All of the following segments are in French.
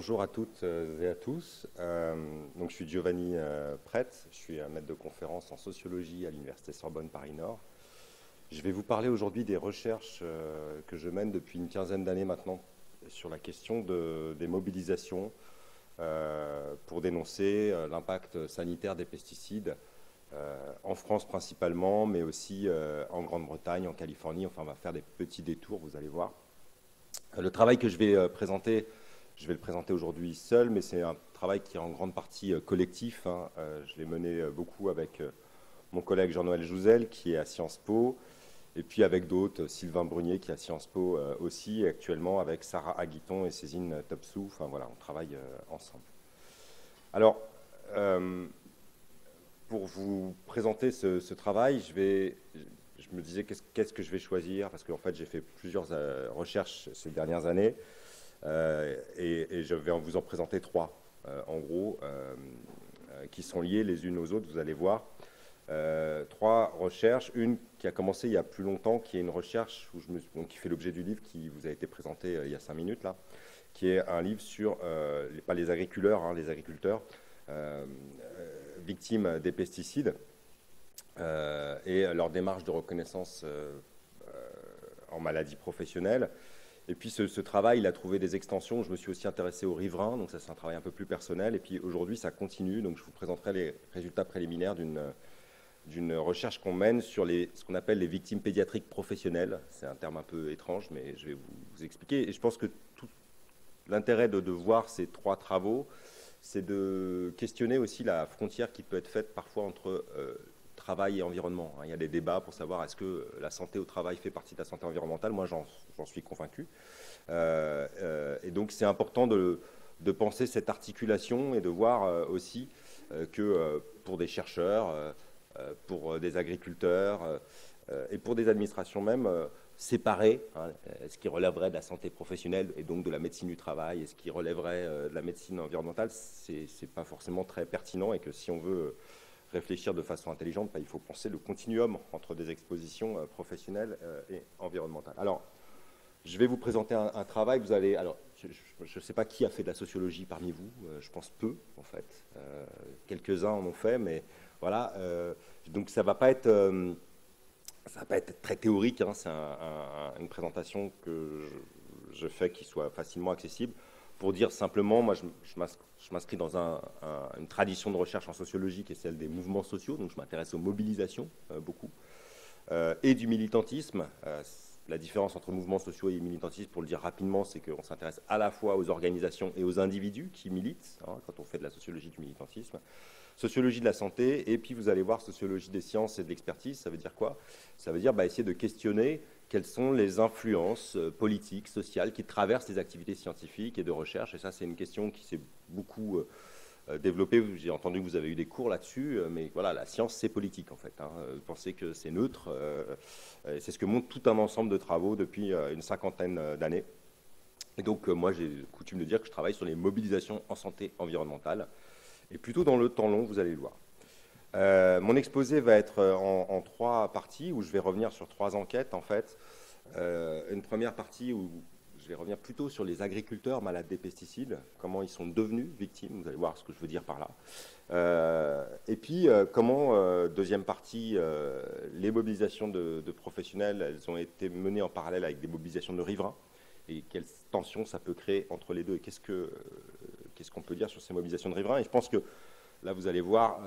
bonjour à toutes et à tous. Donc, je suis Giovanni Prête, je suis un maître de conférence en sociologie à l'Université Sorbonne Paris-Nord. Je vais vous parler aujourd'hui des recherches que je mène depuis une quinzaine d'années maintenant sur la question des mobilisations pour dénoncer l'impact sanitaire des pesticides en France principalement, mais aussi en Grande-Bretagne, en Californie. Enfin, on va faire des petits détours, vous allez voir. Le travail que je vais présenter, je vais le présenter aujourd'hui seul, mais c'est un travail qui est en grande partie collectif. Je l'ai mené beaucoup avec mon collègue Jean-Noël Jouzel, qui est à Sciences Po, et puis avec d'autres, Sylvain Brunier, qui est à Sciences Po aussi, et actuellement avec Sarah Aguiton et Cézine Topsou. Enfin voilà, on travaille ensemble. Alors, pour vous présenter ce travail, je me disais qu'est-ce que je vais choisir, parce qu'en fait j'ai fait plusieurs recherches ces dernières années, et je vais vous en présenter trois, en gros, qui sont liées les unes aux autres, vous allez voir. Trois recherches, une qui a commencé il y a plus longtemps, qui est une recherche qui fait l'objet du livre qui vous a été présenté il y a 5 minutes, là, qui est un livre sur, pas les agriculteurs, les agriculteurs, victimes des pesticides et leur démarche de reconnaissance en maladie professionnelle. Et puis ce travail, il a trouvé des extensions. Je me suis aussi intéressé aux riverains, donc ça c'est un travail un peu plus personnel. Et puis aujourd'hui, ça continue. Donc je vous présenterai les résultats préliminaires d'une recherche qu'on mène sur ce qu'on appelle les victimes pédiatriques professionnelles. C'est un terme un peu étrange, mais je vais vous expliquer. Et je pense que tout l'intérêt de voir ces trois travaux, c'est de questionner aussi la frontière qui peut être faite parfois entre travail et environnement. Il y a des débats pour savoir est-ce que la santé au travail fait partie de la santé environnementale. Moi, j'en suis convaincu. Et donc, c'est important de penser cette articulation et de voir aussi que pour des chercheurs, pour des agriculteurs et pour des administrations même, séparer ce qui relèverait de la santé professionnelle et donc de la médecine du travail et ce qui relèverait de la médecine environnementale, c'est pas forcément très pertinent, et que si on veut réfléchir de façon intelligente, il faut penser le continuum entre des expositions professionnelles et environnementales. Alors, je vais vous présenter un travail. Vous allez, alors, je ne sais pas qui a fait de la sociologie parmi vous, je pense peu en fait. Quelques-uns en ont fait, mais voilà. Donc ça ne va pas être très théorique, c'est une présentation que je fais qui soit facilement accessible. Pour dire simplement, moi je m'inscris dans une tradition de recherche en sociologie qui est celle des mouvements sociaux, donc je m'intéresse aux mobilisations beaucoup, et du militantisme. La différence entre mouvements sociaux et militantisme, pour le dire rapidement, c'est qu'on s'intéresse à la fois aux organisations et aux individus qui militent, quand on fait de la sociologie du militantisme. Sociologie de la santé, et puis vous allez voir sociologie des sciences et de l'expertise. Ça veut dire quoi? Ça veut dire essayer de questionner quelles sont les influences politiques, sociales qui traversent les activités scientifiques et de recherche. Et ça, c'est une question qui s'est beaucoup développée. J'ai entendu que vous avez eu des cours là-dessus, mais voilà, la science, c'est politique en fait. Vous pensez que c'est neutre. C'est ce que montre tout un ensemble de travaux depuis une cinquantaine d'années. Et donc, moi, j'ai coutume de dire que je travaille sur les mobilisations en santé environnementale. Et plutôt dans le temps long, vous allez le voir. Mon exposé va être en trois parties, où je vais revenir sur trois enquêtes, en fait. Une première partie où je vais revenir plutôt sur les agriculteurs malades des pesticides, comment ils sont devenus victimes, vous allez voir ce que je veux dire par là. Et puis, comment, deuxième partie, les mobilisations de professionnels, elles ont été menées en parallèle avec des mobilisations de riverains, et quelles tensions ça peut créer entre les deux, et qu'est-ce qu'on peut dire sur ces mobilisations de riverains. Et je pense que là, vous allez voir,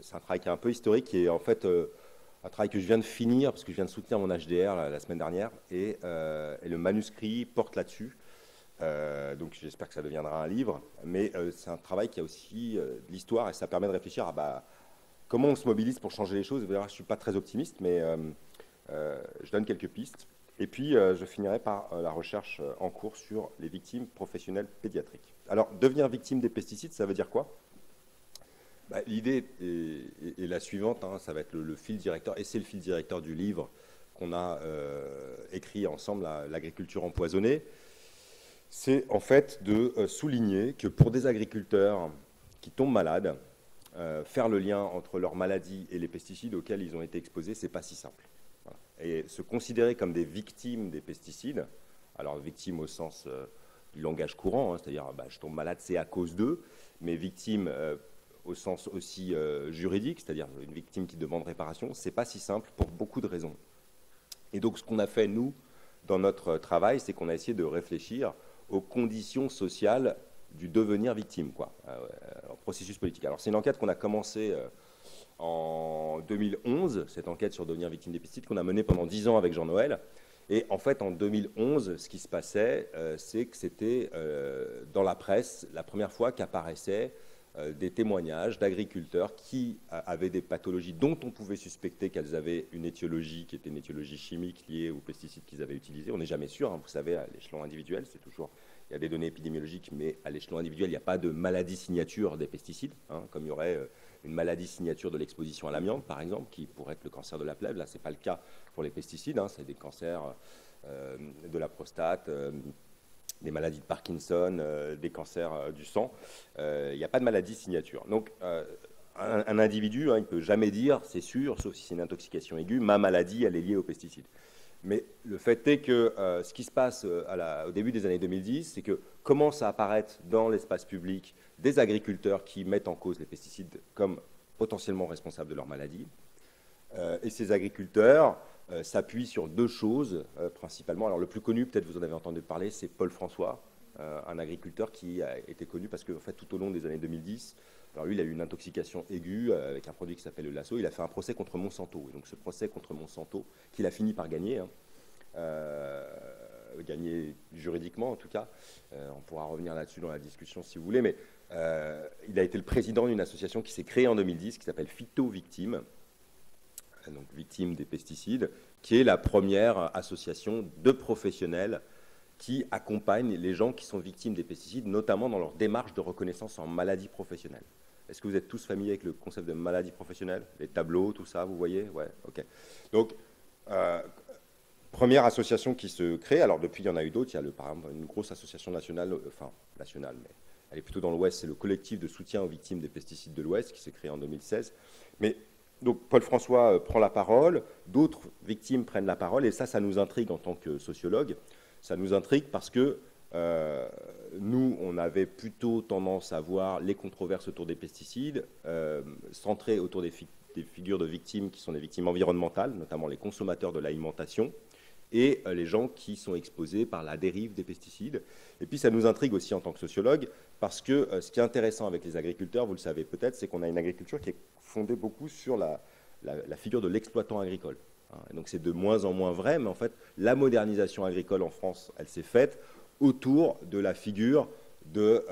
c'est un travail qui est un peu historique, qui est en fait un travail que je viens de finir, parce que je viens de soutenir mon HDR la semaine dernière, et le manuscrit porte là-dessus. Donc j'espère que ça deviendra un livre, mais c'est un travail qui a aussi de l'histoire, et ça permet de réfléchir à comment on se mobilise pour changer les choses. Vous verrez, je ne suis pas très optimiste, mais je donne quelques pistes. Et puis, je finirai par la recherche en cours sur les victimes professionnelles pédiatriques. Alors, devenir victime des pesticides, ça veut dire quoi? L'idée est la suivante, ça va être le fil directeur, et c'est le fil directeur du livre qu'on a écrit ensemble, l'agriculture empoisonnée. C'est en fait de souligner que pour des agriculteurs qui tombent malades, faire le lien entre leur maladie et les pesticides auxquels ils ont été exposés, c'est pas si simple. Et se considérer comme des victimes des pesticides, alors victimes au sens du langage courant, hein, c'est-à-dire je tombe malade, c'est à cause d'eux, mais victime au sens aussi juridique, c'est-à-dire une victime qui demande réparation, c'est pas si simple pour beaucoup de raisons. Et donc ce qu'on a fait, nous, dans notre travail, c'est qu'on a essayé de réfléchir aux conditions sociales du devenir victime, quoi, processus politique. Alors c'est une enquête qu'on a commencée en 2011, cette enquête sur devenir victime des pesticides, qu'on a menée pendant 10 ans avec Jean-Noël. Et en fait, en 2011, ce qui se passait, c'est que c'était dans la presse la première fois qu'apparaissaient des témoignages d'agriculteurs qui avaient des pathologies dont on pouvait suspecter qu'elles avaient une étiologie qui était une étiologie chimique liée aux pesticides qu'ils avaient utilisés. On n'est jamais sûr, hein, vous savez, à l'échelon individuel, c'est toujours... Il y a des données épidémiologiques, mais à l'échelon individuel, il n'y a pas de maladie signature des pesticides, hein, comme il y aurait une maladie signature de l'exposition à l'amiante, par exemple, qui pourrait être le cancer de la plèvre. Là, ce n'est pas le cas pour les pesticides, hein, c'est des cancers de la prostate, des maladies de Parkinson, des cancers du sang. Il n'y a pas de maladie signature. Donc, un individu, hein, il ne peut jamais dire, c'est sûr, sauf si c'est une intoxication aiguë, ma maladie, elle est liée aux pesticides. Mais le fait est que ce qui se passe au début des années 2010, c'est que commencent à apparaître dans l'espace public des agriculteurs qui mettent en cause les pesticides comme potentiellement responsables de leur maladie. Et ces agriculteurs s'appuient sur deux choses principalement. Alors le plus connu, peut-être vous en avez entendu parler, c'est Paul François, un agriculteur qui a été connu parce que en fait, tout au long des années 2010, alors lui, il a eu une intoxication aiguë avec un produit qui s'appelle le Lasso. Il a fait un procès contre Monsanto. Et donc ce procès contre Monsanto, qu'il a fini par gagner, hein, gagner juridiquement en tout cas, on pourra revenir là-dessus dans la discussion si vous voulez, mais il a été le président d'une association qui s'est créée en 2010, qui s'appelle Phyto-Victimes, donc victimes des pesticides, qui est la première association de professionnels qui accompagne les gens qui sont victimes des pesticides, notamment dans leur démarche de reconnaissance en maladie professionnelle. Est-ce que vous êtes tous familiers avec le concept de maladie professionnelle? Les tableaux, tout ça, vous voyez? Ouais, ok. Donc, première association qui se crée. Alors, depuis, il y en a eu d'autres. Il y a, par exemple, une grosse association nationale, enfin, nationale, mais elle est plutôt dans l'Ouest. C'est le collectif de soutien aux victimes des pesticides de l'Ouest qui s'est créé en 2016. Mais, donc, Paul François prend la parole. D'autres victimes prennent la parole. Et ça nous intrigue en tant que sociologue. Ça nous intrigue parce que nous, on avait plutôt tendance à voir les controverses autour des pesticides centrées autour des figures de victimes qui sont des victimes environnementales, notamment les consommateurs de l'alimentation, et les gens qui sont exposés par la dérive des pesticides. Et puis ça nous intrigue aussi en tant que sociologue, parce que ce qui est intéressant avec les agriculteurs, vous le savez peut-être, c'est qu'on a une agriculture qui est fondée beaucoup sur la figure de l'exploitant agricole. Et donc c'est de moins en moins vrai, mais en fait, la modernisation agricole en France, elle s'est faite autour de la figure de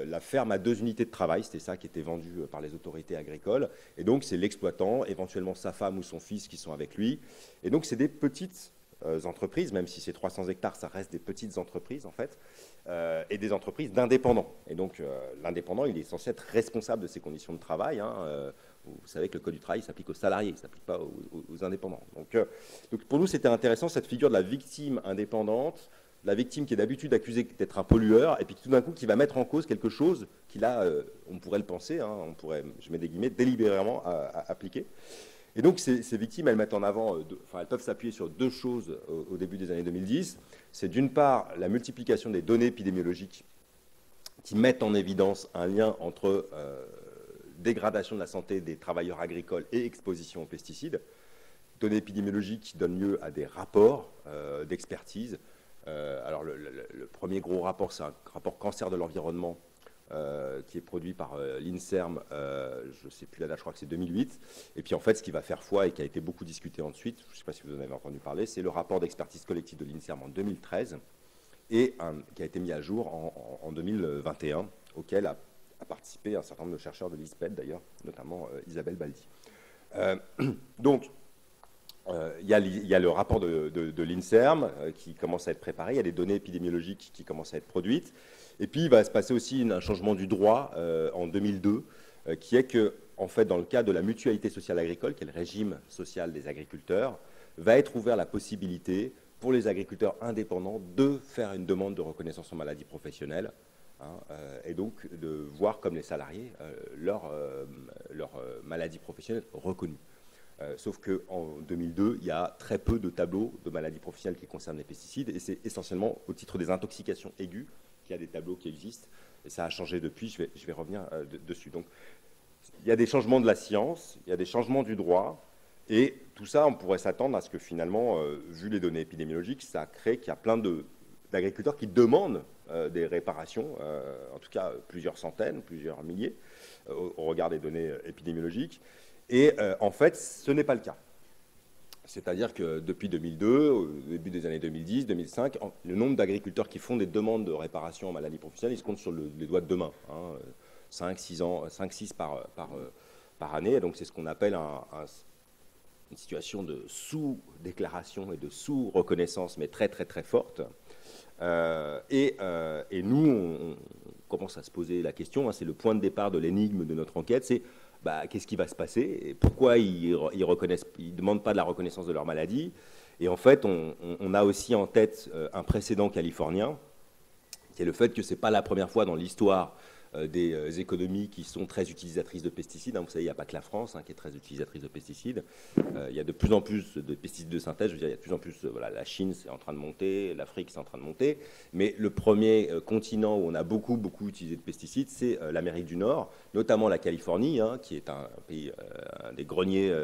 la ferme à 2 unités de travail. C'était ça qui était vendu par les autorités agricoles. Et donc c'est l'exploitant, éventuellement sa femme ou son fils qui sont avec lui. Et donc c'est des petites entreprises, même si c'est 300 hectares, ça reste des petites entreprises en fait, et des entreprises d'indépendants. Et donc l'indépendant, il est censé être responsable de ses conditions de travail, hein, vous savez que le Code du travail s'applique aux salariés, il ne s'applique pas aux indépendants. Donc pour nous, c'était intéressant cette figure de la victime indépendante, la victime qui est d'habitude accusée d'être un pollueur, et puis tout d'un coup qui va mettre en cause quelque chose qu'il a, on pourrait le penser, hein, on pourrait, je mets des guillemets, délibérément appliquer. Et donc ces victimes, elles mettent en avant, elles peuvent s'appuyer sur deux choses au début des années 2010. C'est d'une part la multiplication des données épidémiologiques qui mettent en évidence un lien entre dégradation de la santé des travailleurs agricoles et exposition aux pesticides. Données épidémiologiques qui donnent lieu à des rapports d'expertise. Alors le premier gros rapport, c'est un rapport cancer de l'environnement qui est produit par l'INSERM, je ne sais plus la date, je crois que c'est 2008. Et puis en fait, ce qui va faire foi et qui a été beaucoup discuté ensuite, je ne sais pas si vous en avez entendu parler, c'est le rapport d'expertise collective de l'INSERM en 2013 et qui a été mis à jour en 2021, auquel a participé un certain nombre de chercheurs de l'ISPED d'ailleurs, notamment Isabelle Baldi. Donc, il y a le rapport de l'INSERM qui commence à être préparé, il y a des données épidémiologiques qui commencent à être produites, et puis il va se passer aussi un changement du droit en 2002, qui est que, en fait, dans le cadre de la mutualité sociale agricole, qui est le régime social des agriculteurs, va être ouvert la possibilité pour les agriculteurs indépendants de faire une demande de reconnaissance en maladie professionnelle, hein, et donc de voir comme les salariés leur maladie professionnelle reconnue. Sauf qu'en 2002, il y a très peu de tableaux de maladies professionnelles qui concernent les pesticides, et c'est essentiellement au titre des intoxications aiguës, qu'il y a des tableaux qui existent, et ça a changé depuis, je vais revenir dessus. Donc, il y a des changements de la science, il y a des changements du droit, et tout ça, on pourrait s'attendre à ce que finalement, vu les données épidémiologiques, ça crée qu'il y a plein d'agriculteurs qui demandent des réparations, en tout cas plusieurs centaines, plusieurs milliers, au regard des données épidémiologiques. Et en fait, ce n'est pas le cas. C'est-à-dire que depuis 2002, au début des années 2010, 2005, le nombre d'agriculteurs qui font des demandes de réparation en maladie professionnelle, il se compte sur les doigts de deux mains. 5-6 par année. Donc c'est ce qu'on appelle une situation de sous-déclaration et de sous-reconnaissance, mais très très très forte. Et nous, on commence à se poser la question, c'est le point de départ de l'énigme de notre enquête, c'est qu'est-ce qui va se passer et pourquoi ils ne demandent pas de la reconnaissance de leur maladie. Et en fait, on a aussi en tête un précédent californien, qui est le fait que ce n'est pas la première fois dans l'histoire des économies qui sont très utilisatrices de pesticides. Vous savez, il n'y a pas que la France qui est très utilisatrice de pesticides. Il y a de plus en plus de pesticides de synthèse. Je veux dire, il y a de plus en plus. La Chine, c'est en train de monter. L'Afrique, c'est en train de monter. Mais le premier continent où on a beaucoup utilisé de pesticides, c'est l'Amérique du Nord, notamment la Californie, qui est un pays, un des greniers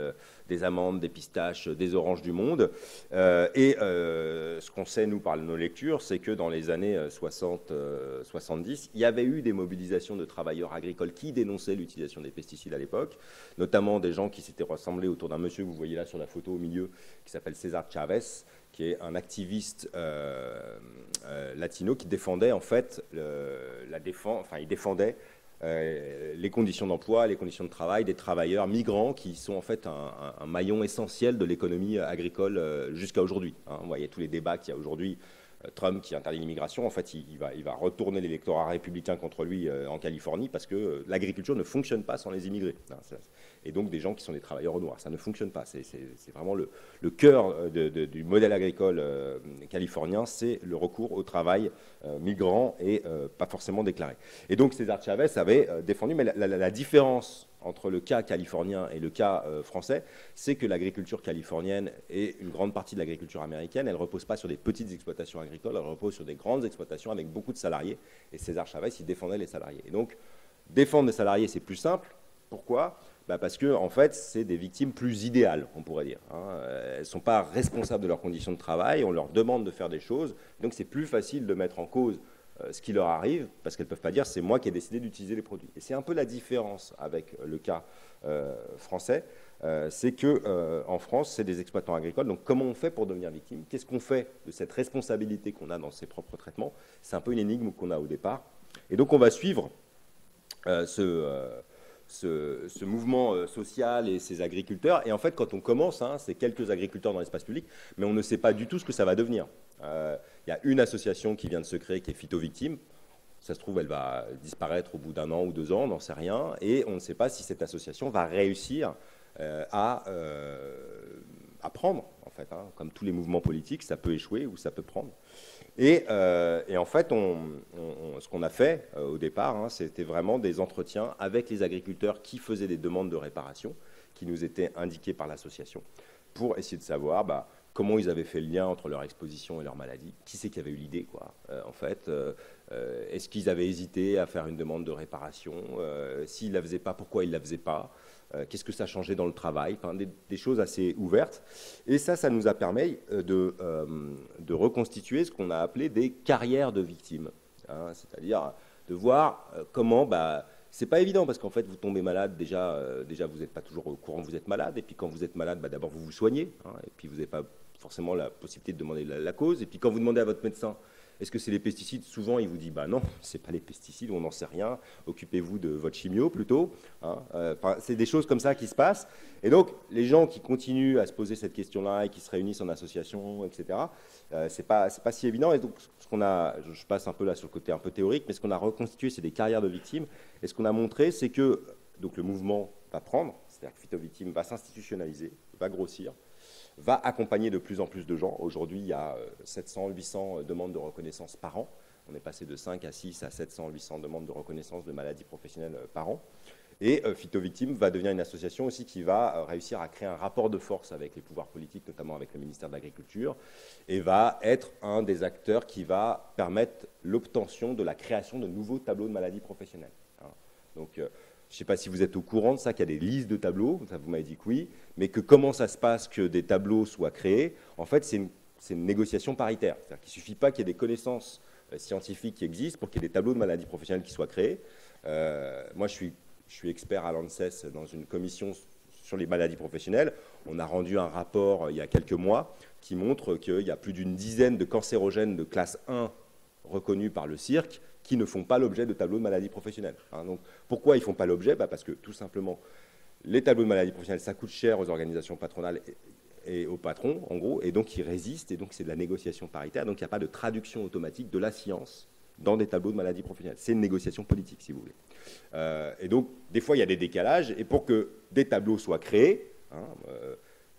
des amandes, des pistaches, des oranges du monde. Ce qu'on sait, nous, par nos lectures, c'est que dans les années 60-70, il y avait eu des mobilisations de travailleurs agricoles qui dénonçaient l'utilisation des pesticides à l'époque, notamment des gens qui s'étaient rassemblés autour d'un monsieur que vous voyez là sur la photo au milieu, qui s'appelle César Chavez, qui est un activiste latino qui défendait en fait il défendait les conditions d'emploi, les conditions de travail des travailleurs migrants qui sont en fait un maillon essentiel de l'économie agricole jusqu'à aujourd'hui. Vous voyez tous les débats qu'il y a aujourd'hui. Trump qui interdit l'immigration, en fait, il va retourner l'électorat républicain contre lui en Californie parce que l'agriculture ne fonctionne pas sans les immigrés. Et donc des gens qui sont des travailleurs au noir. Ça ne fonctionne pas. C'est vraiment le cœur du modèle agricole californien, c'est le recours au travail migrant et pas forcément déclaré. Et donc César Chavez avait défendu, mais la différence entre le cas californien et le cas français, c'est que l'agriculture californienne et une grande partie de l'agriculture américaine, elle ne repose pas sur des petites exploitations agricoles, elle repose sur des grandes exploitations avec beaucoup de salariés. Et César Chavez, il défendait les salariés. Et donc, défendre les salariés, c'est plus simple. Pourquoi ? Parce que, en fait, c'est des victimes plus idéales, on pourrait dire. Elles ne sont pas responsables de leurs conditions de travail, on leur demande de faire des choses. Donc, c'est plus facile de mettre en cause ce qui leur arrive, parce qu'elles ne peuvent pas dire c'est moi qui ai décidé d'utiliser les produits. Et c'est un peu la différence avec le cas français, c'est qu'en France, c'est des exploitants agricoles. Donc comment on fait pour devenir victime? Qu'est-ce qu'on fait de cette responsabilité qu'on a dans ses propres traitements? C'est un peu une énigme qu'on a au départ. Et donc on va suivre ce mouvement social et ces agriculteurs. Et en fait, quand on commence, c'est quelques agriculteurs dans l'espace public, mais on ne sait pas du tout ce que ça va devenir. Il y a une association qui vient de se créer, qui est Phytovictime. Ça se trouve, elle va disparaître au bout d'un an ou 2 ans, on n'en sait rien. Et on ne sait pas si cette association va réussir à prendre, en fait. Comme tous les mouvements politiques, ça peut échouer ou ça peut prendre. Et en fait, ce qu'on a fait au départ, c'était vraiment des entretiens avec les agriculteurs qui faisaient des demandes de réparation, qui nous étaient indiqués par l'association, pour essayer de savoir comment ils avaient fait le lien entre leur exposition et leur maladie, qui c'est qui avait eu l'idée, en fait. Est-ce qu'ils avaient hésité à faire une demande de réparation? S'ils ne la faisaient pas, pourquoi ils ne la faisaient pas? Qu'est-ce que ça changeait dans le travail? Des choses assez ouvertes. Et ça nous a permis de reconstituer ce qu'on a appelé des carrières de victimes. C'est-à-dire de voir comment... c'est pas évident parce qu'en fait, vous tombez malade, déjà vous n'êtes pas toujours au courant que vous êtes malade. Et puis quand vous êtes malade, d'abord vous vous soignez. Et puis vous n'avez pas forcément la possibilité de demander la cause. Et puis quand vous demandez à votre médecin, est-ce que c'est les pesticides? Souvent, il vous dit, non, c'est pas les pesticides, on n'en sait rien. Occupez-vous de votre chimio plutôt. C'est des choses comme ça qui se passent. Et donc, les gens qui continuent à se poser cette question-là et qui se réunissent en association, etc., c'est pas si évident. Et donc, je passe un peu là sur le côté un peu théorique, mais ce qu'on a reconstitué, c'est des carrières de victimes. Et ce qu'on a montré, c'est que donc, le mouvement va prendre, c'est-à-dire que Phytovictime va s'institutionnaliser, va grossir, va accompagner de plus en plus de gens. Aujourd'hui, il y a 700, 800 demandes de reconnaissance par an. On est passé de 5 à 6 à 700, 800 demandes de reconnaissance de maladies professionnelles par an. Et Phyto Victime va devenir une association aussi qui va réussir à créer un rapport de force avec les pouvoirs politiques, notamment avec le ministère de l'Agriculture, et va être un des acteurs qui va permettre l'obtention de la création de nouveaux tableaux de maladies professionnelles. Hein. Donc, je ne sais pas si vous êtes au courant de ça, qu'il y a des listes de tableaux, ça vous m'avez dit que oui, mais que comment ça se passe que des tableaux soient créés, en fait, c'est une négociation paritaire. C'est-à-dire qu'il ne suffit pas qu'il y ait des connaissances scientifiques qui existent pour qu'il y ait des tableaux de maladies professionnelles qui soient créés. Moi, je suis expert à l'ANSES dans une commission sur les maladies professionnelles. On a rendu un rapport il y a quelques mois qui montre qu'il y a plus d'une dizaine de cancérogènes de classe 1 reconnus par le CIRC qui ne font pas l'objet de tableaux de maladies professionnelles. Hein, donc, pourquoi ils ne font pas l'objet? Parce que, tout simplement, les tableaux de maladies professionnelles, ça coûte cher aux organisations patronales et aux patrons, en gros, et donc ils résistent, et donc c'est de la négociation paritaire, donc il n'y a pas de traduction automatique de la science dans des tableaux de maladies professionnelles. C'est une négociation politique, si vous voulez. Et donc, des fois, il y a des décalages, et pour que des tableaux soient créés, hein,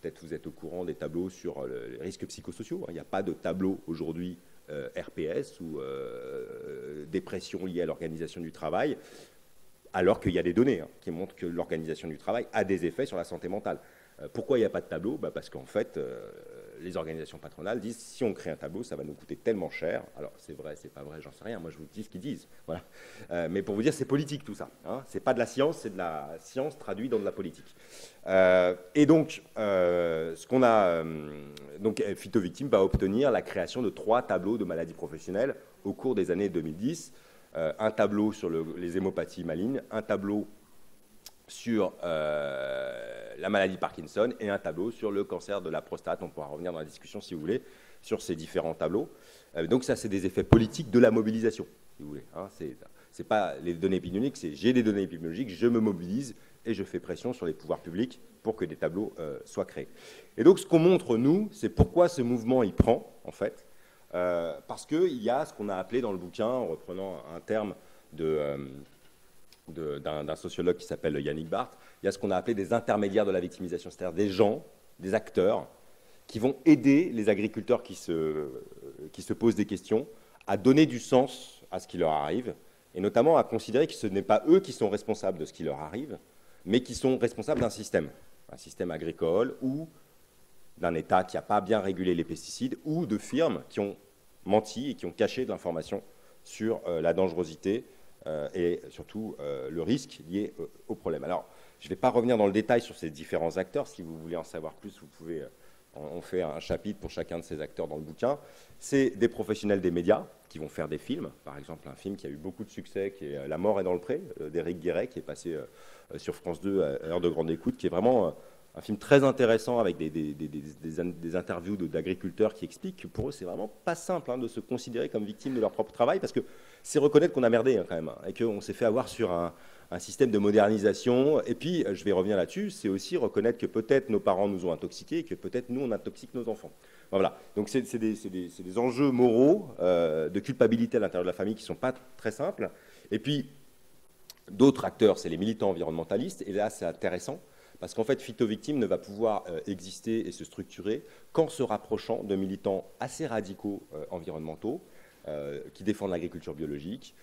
peut-être vous êtes au courant des tableaux sur les risques psychosociaux, hein, il n'y a pas de tableau aujourd'hui RPS ou dépression liée à l'organisation du travail, alors qu'il y a des données hein, qui montrent que l'organisation du travail a des effets sur la santé mentale. Pourquoi il n'y a pas de tableau? Parce qu'en fait, les organisations patronales disent si on crée un tableau, ça va nous coûter tellement cher. Alors, c'est vrai, c'est pas vrai, j'en sais rien. Moi, je vous dis ce qu'ils disent. Voilà. Mais pour vous dire, c'est politique tout ça. Hein. C'est pas de la science, c'est de la science traduite dans de la politique. Et donc, ce qu'on a, donc, Phyto Victime va obtenir la création de 3 tableaux de maladies professionnelles au cours des années 2010. Un tableau sur les hémopathies malignes, un tableau sur la maladie de Parkinson et un tableau sur le cancer de la prostate. On pourra revenir dans la discussion, si vous voulez, sur ces différents tableaux. Donc ça, c'est des effets politiques de la mobilisation, si vous voulez. Hein. C'est pas les données épidémiologiques, c'est j'ai des données épidémiologiques, je me mobilise et je fais pression sur les pouvoirs publics pour que des tableaux soient créés. Et donc, ce qu'on montre, nous, c'est pourquoi ce mouvement y prend, en fait. Parce qu'il y a ce qu'on a appelé dans le bouquin, en reprenant un terme d'un sociologue qui s'appelle Yannick Barth, il y a ce qu'on a appelé des intermédiaires de la victimisation, c'est-à-dire des gens, des acteurs, qui vont aider les agriculteurs qui se posent des questions à donner du sens à ce qui leur arrive, et notamment à considérer que ce n'est pas eux qui sont responsables de ce qui leur arrive, mais qui sont responsables d'un système agricole ou d'un État qui n'a pas bien régulé les pesticides, ou de firmes qui ont menti et qui ont caché de l'information sur la dangerosité et surtout le risque lié au problème. Alors, je ne vais pas revenir dans le détail sur ces différents acteurs. Si vous voulez en savoir plus, vous pouvez... on fait un chapitre pour chacun de ces acteurs dans le bouquin. C'est des professionnels des médias qui vont faire des films. Par exemple, un film qui a eu beaucoup de succès, qui est La mort est dans le pré, d'Éric Guéret, qui est passé sur France 2 à Heure de grande écoute, qui est vraiment un film très intéressant avec des interviews d'agriculteurs qui expliquent que pour eux, c'est vraiment pas simple hein, de se considérer comme victime de leur propre travail, parce que c'est reconnaître qu'on a merdé hein, quand même, hein, et qu'on s'est fait avoir sur un système de modernisation. Et puis, je vais revenir là-dessus, c'est aussi reconnaître que peut-être nos parents nous ont intoxiqués et que peut-être nous, on intoxique nos enfants. Voilà. Donc, c'est des enjeux moraux de culpabilité à l'intérieur de la famille qui ne sont pas très simples. Et puis, d'autres acteurs, c'est les militants environnementalistes. Et là, c'est intéressant, parce qu'en fait, Phyto Victime ne va pouvoir exister et se structurer qu'en se rapprochant de militants assez radicaux environnementaux qui défendent l'agriculture biologique.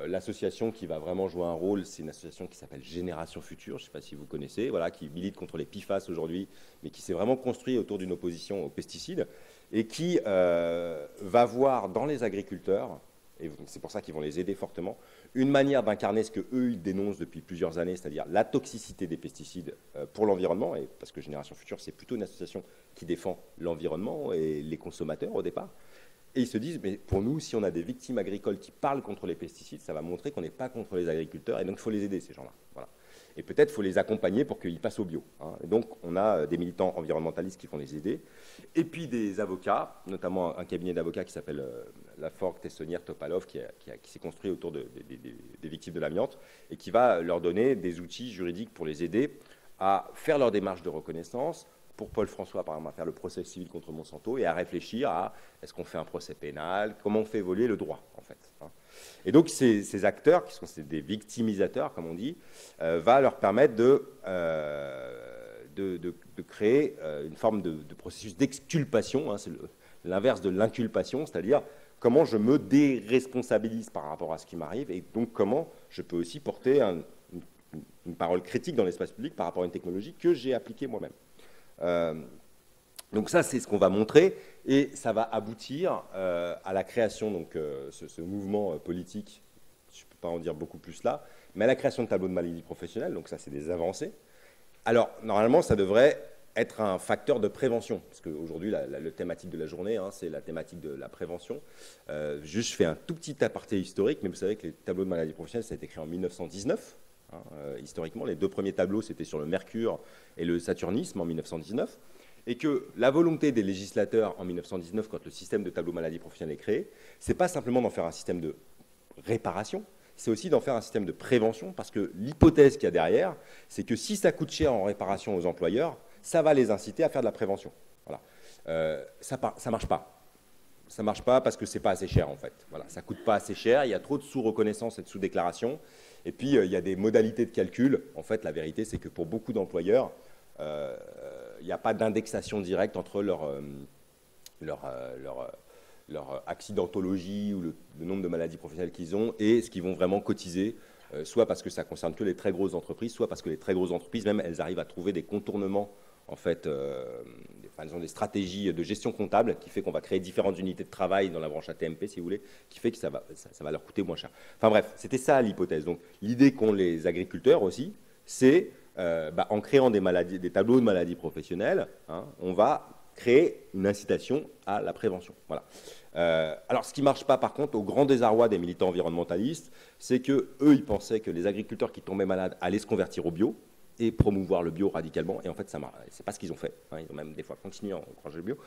L'association qui va vraiment jouer un rôle, c'est une association qui s'appelle Génération Future, je ne sais pas si vous connaissez, voilà, qui milite contre les PFAS aujourd'hui, mais qui s'est vraiment construit autour d'une opposition aux pesticides, et qui va voir dans les agriculteurs, et c'est pour ça qu'ils vont les aider fortement, une manière d'incarner ce qu'eux, ils dénoncent depuis plusieurs années, c'est-à-dire la toxicité des pesticides pour l'environnement, et parce que Génération Future, c'est plutôt une association qui défend l'environnement et les consommateurs au départ. Et ils se disent, mais pour nous, si on a des victimes agricoles qui parlent contre les pesticides, ça va montrer qu'on n'est pas contre les agriculteurs, et donc il faut les aider, ces gens-là. Voilà. Et peut-être il faut les accompagner pour qu'ils passent au bio. Hein. Et donc, on a des militants environnementalistes qui vont les aider, et puis des avocats, notamment un cabinet d'avocats qui s'appelle Laforgue, Tessonnière, Topalov, qui s'est construit autour des victimes de l'amiante, et qui va leur donner des outils juridiques pour les aider à faire leur démarche de reconnaissance, pour Paul François, par exemple, à faire le procès civil contre Monsanto et à réfléchir à est-ce qu'on fait un procès pénal, comment on fait évoluer le droit, en fait. Et donc, ces acteurs, qui sont des victimisateurs, comme on dit, va leur permettre de créer une forme de processus d'exculpation, hein, c'est l'inverse de l'inculpation, c'est-à-dire comment je me déresponsabilise par rapport à ce qui m'arrive et donc comment je peux aussi porter une parole critique dans l'espace public par rapport à une technologie que j'ai appliquée moi-même. Donc ça, c'est ce qu'on va montrer, et ça va aboutir à la création, donc ce mouvement politique, je ne peux pas en dire beaucoup plus là, mais à la création de tableaux de maladie professionnelle, donc ça, c'est des avancées. Alors, normalement, ça devrait être un facteur de prévention, parce qu'aujourd'hui, la thématique de la journée, hein, c'est la thématique de la prévention. Juste, je fais un tout petit aparté historique, mais vous savez que les tableaux de maladie professionnelle, ça a été créé en 1919. Hein, historiquement, les 2 premiers tableaux, c'était sur le mercure et le saturnisme en 1919. Et que la volonté des législateurs en 1919, quand le système de tableau maladie professionnelle est créé, c'est pas simplement d'en faire un système de réparation, c'est aussi d'en faire un système de prévention, parce que l'hypothèse qu'il y a derrière, c'est que si ça coûte cher en réparation aux employeurs, ça va les inciter à faire de la prévention. Voilà. Ça marche pas. Ça marche pas parce que c'est pas assez cher, en fait. Voilà, ça coûte pas assez cher, il y a trop de sous-reconnaissance et de sous-déclaration, et puis il y a des modalités de calcul. En fait, la vérité, c'est que pour beaucoup d'employeurs, il n'y a pas d'indexation directe entre leur accidentologie ou le nombre de maladies professionnelles qu'ils ont et ce qu'ils vont vraiment cotiser, soit parce que ça concerne que les très grosses entreprises, soit parce que les très grosses entreprises, même, elles arrivent à trouver des contournements, en fait, elles ont des stratégies de gestion comptable qui fait qu'on va créer différentes unités de travail dans la branche AT&MP, si vous voulez, qui fait que ça va leur coûter moins cher. Enfin bref, c'était ça l'hypothèse. Donc l'idée qu'ont les agriculteurs aussi, c'est en créant des tableaux de maladies professionnelles, hein, on va créer une incitation à la prévention. Voilà. Alors, ce qui ne marche pas, par contre, au grand désarroi des militants environnementalistes, c'est qu'eux, ils pensaient que les agriculteurs qui tombaient malades allaient se convertir au bio et promouvoir le bio radicalement. Et en fait, ce n'est pas ce qu'ils ont fait. Hein. Ils ont même des fois continué à encourager le bio.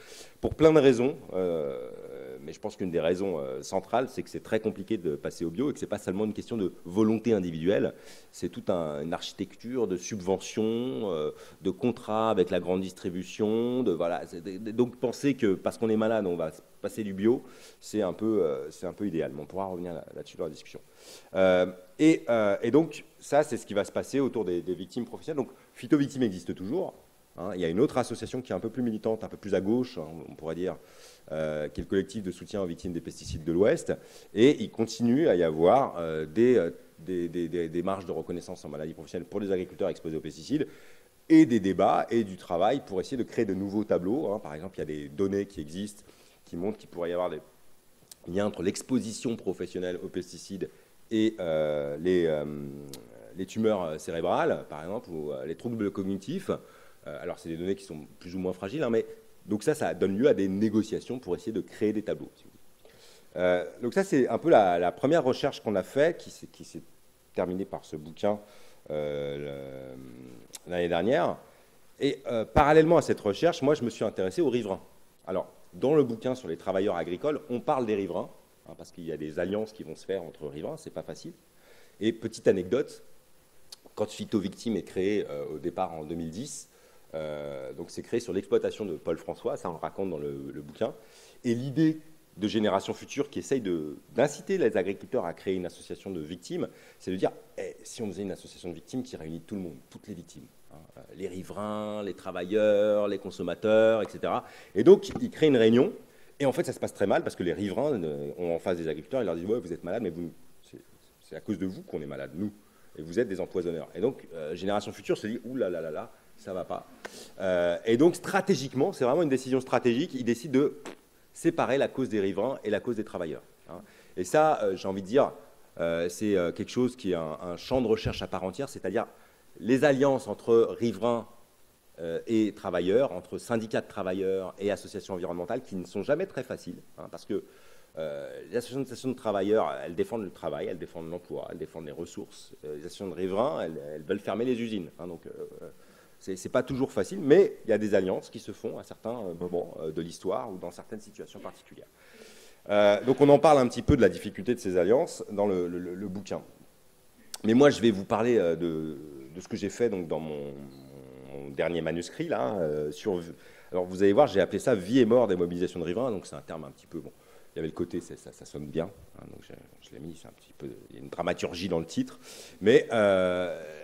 Pour plein de raisons, mais je pense qu'une des raisons centrales, c'est que c'est très compliqué de passer au bio et que ce n'est pas seulement une question de volonté individuelle, c'est toute une architecture de subventions, de contrats avec la grande distribution. Voilà. Donc, penser que parce qu'on est malade, on va passer du bio, c'est un peu idéal. Mais on pourra revenir là-dessus dans la discussion. Et donc, ça, c'est ce qui va se passer autour des victimes professionnelles. Donc, Phytovictime existe toujours. Hein. Il y a une autre association qui est un peu plus militante, un peu plus à gauche, hein, on pourrait dire, qui est le collectif de soutien aux victimes des pesticides de l'Ouest. Et il continue à y avoir des marges de reconnaissance en maladie professionnelle pour les agriculteurs exposés aux pesticides, et des débats et du travail pour essayer de créer de nouveaux tableaux. Hein. Par exemple, il y a des données qui existent qui montrent qu'il pourrait y avoir des liens entre l'exposition professionnelle aux pesticides et les tumeurs cérébrales, par exemple, ou les troubles cognitifs. Alors, c'est des données qui sont plus ou moins fragiles, hein, mais donc ça donne lieu à des négociations pour essayer de créer des tableaux. Si vous voulez. Donc ça, c'est un peu la première recherche qu'on a faite, qui s'est terminée par ce bouquin l'année dernière. Et parallèlement à cette recherche, moi, je me suis intéressé aux riverains. Alors, dans le bouquin sur les travailleurs agricoles, on parle des riverains, hein, parce qu'il y a des alliances qui vont se faire entre riverains, c'est pas facile. Et petite anecdote, quand Phytovictime est créé au départ en 2010, donc c'est créé sur l'exploitation de Paul François, ça on le raconte dans le bouquin, et l'idée de Génération Future qui essaye d'inciter les agriculteurs à créer une association de victimes, c'est de dire, si on faisait une association de victimes qui réunit tout le monde, toutes les victimes, hein, les riverains, les travailleurs, les consommateurs, etc. Et donc, ils créent une réunion, et en fait, ça se passe très mal, parce que les riverains ont en face des agriculteurs, ils leur disent, ouais, vous êtes malades, mais c'est à cause de vous qu'on est malades, nous, et vous êtes des empoisonneurs. Et donc, Génération Future se dit, ouh là là là là, ça va pas. Et donc, stratégiquement, c'est vraiment une décision stratégique, ils décident de séparer la cause des riverains et la cause des travailleurs. Hein. Et ça, j'ai envie de dire, c'est quelque chose qui est un champ de recherche à part entière, c'est-à-dire les alliances entre riverains et travailleurs, entre syndicats de travailleurs et associations environnementales, qui ne sont jamais très faciles, hein, parce que les associations de travailleurs, elles défendent le travail, elles défendent l'emploi, elles défendent les ressources. Les associations de riverains, elles veulent fermer les usines. Hein, donc, c'est pas toujours facile, mais il y a des alliances qui se font à certains moments de l'histoire ou dans certaines situations particulières. Donc on en parle un petit peu de la difficulté de ces alliances dans le bouquin. Mais moi, je vais vous parler de ce que j'ai fait donc, dans mon dernier manuscrit. Là, alors vous allez voir, j'ai appelé ça « Vie et mort des mobilisations de riverains ». Donc c'est un terme un petit peu... Bon, il y avait le côté, ça sonne bien, hein, donc je l'ai mis, c'est un petit peu, il y a une dramaturgie dans le titre, mais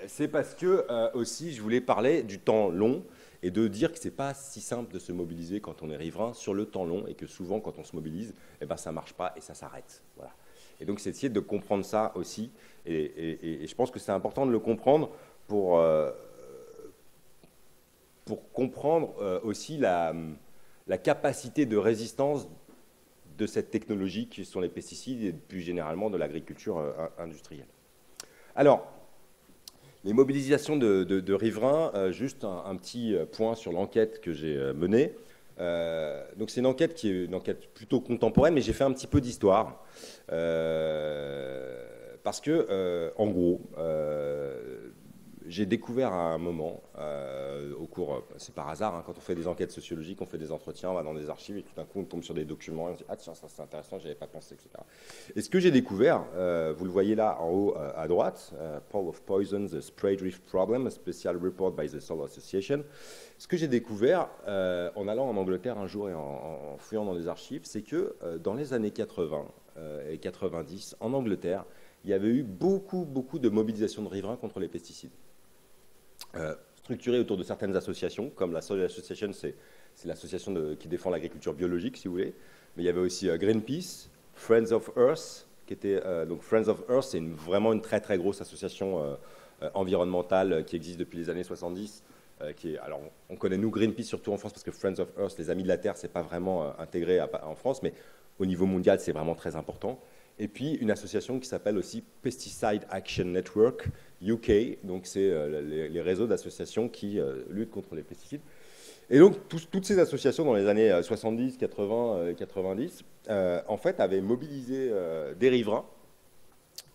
c'est parce que aussi je voulais parler du temps long et de dire que c'est pas si simple de se mobiliser quand on est riverain sur le temps long et que souvent quand on se mobilise, eh ben, ça marche pas et ça s'arrête. Voilà. Et donc, c'est essayer de comprendre ça aussi. Et je pense que c'est important de le comprendre pour comprendre aussi la capacité de résistance de cette technologie qui sont les pesticides et plus généralement de l'agriculture industrielle. Alors, les mobilisations de riverains, juste un petit point sur l'enquête que j'ai menée. Donc c'est une enquête qui est une enquête plutôt contemporaine, mais j'ai fait un petit peu d'histoire. Parce que, en gros, j'ai découvert à un moment, au cours, c'est par hasard, hein, quand on fait des enquêtes sociologiques, on fait des entretiens, on va dans des archives, et tout d'un coup on tombe sur des documents, et on se dit « Ah tiens, ça c'est intéressant, j'y avais pas pensé, etc. » Et ce que j'ai découvert, vous le voyez là en haut à droite, Pole of Poison, the Spray Drift Problem, a special report by the Solar Association. Ce que j'ai découvert en allant en Angleterre un jour et en fouillant dans des archives, c'est que dans les années 80 et 90, en Angleterre, il y avait eu beaucoup de mobilisation de riverains contre les pesticides. Structurée autour de certaines associations, comme la Soil Association, c'est l'association qui défend l'agriculture biologique, si vous voulez. Mais il y avait aussi Greenpeace, Friends of Earth, qui était donc Friends of Earth, c'est vraiment une très grosse association environnementale qui existe depuis les années 70. Alors, on connaît nous Greenpeace surtout en France parce que Friends of Earth, les Amis de la Terre, c'est pas vraiment intégré en France, mais au niveau mondial, c'est vraiment très important. Et puis une association qui s'appelle aussi Pesticide Action Network UK, donc c'est les réseaux d'associations qui luttent contre les pesticides. Et donc toutes ces associations dans les années 70, 80, 90, en fait avaient mobilisé des riverains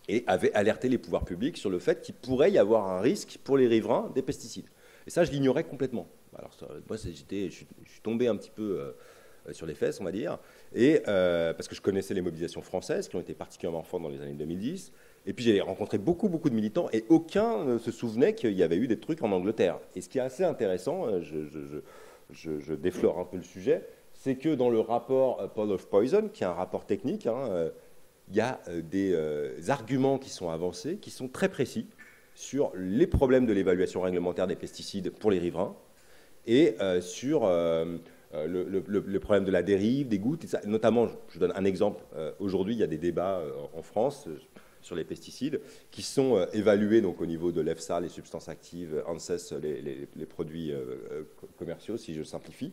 et avaient alerté les pouvoirs publics sur le fait qu'il pourrait y avoir un risque pour les riverains des pesticides. Et ça, je l'ignorais complètement. Alors moi, je suis tombé un petit peu sur les fesses, on va dire, et parce que je connaissais les mobilisations françaises qui ont été particulièrement fortes dans les années 2010. Et puis j'ai rencontré beaucoup de militants et aucun ne se souvenait qu'il y avait eu des trucs en Angleterre. Et ce qui est assez intéressant, je déflore un peu le sujet, c'est que dans le rapport Pole of Poison, qui est un rapport technique, hein, il y a des arguments qui sont avancés, qui sont très précis sur les problèmes de l'évaluation réglementaire des pesticides pour les riverains et sur le problème de la dérive, des gouttes. Et ça, notamment, je vous donne un exemple. Aujourd'hui, il y a des débats en France sur les pesticides qui sont évalués donc, au niveau de l'EFSA, les substances actives, ANSES, les produits commerciaux, si je simplifie.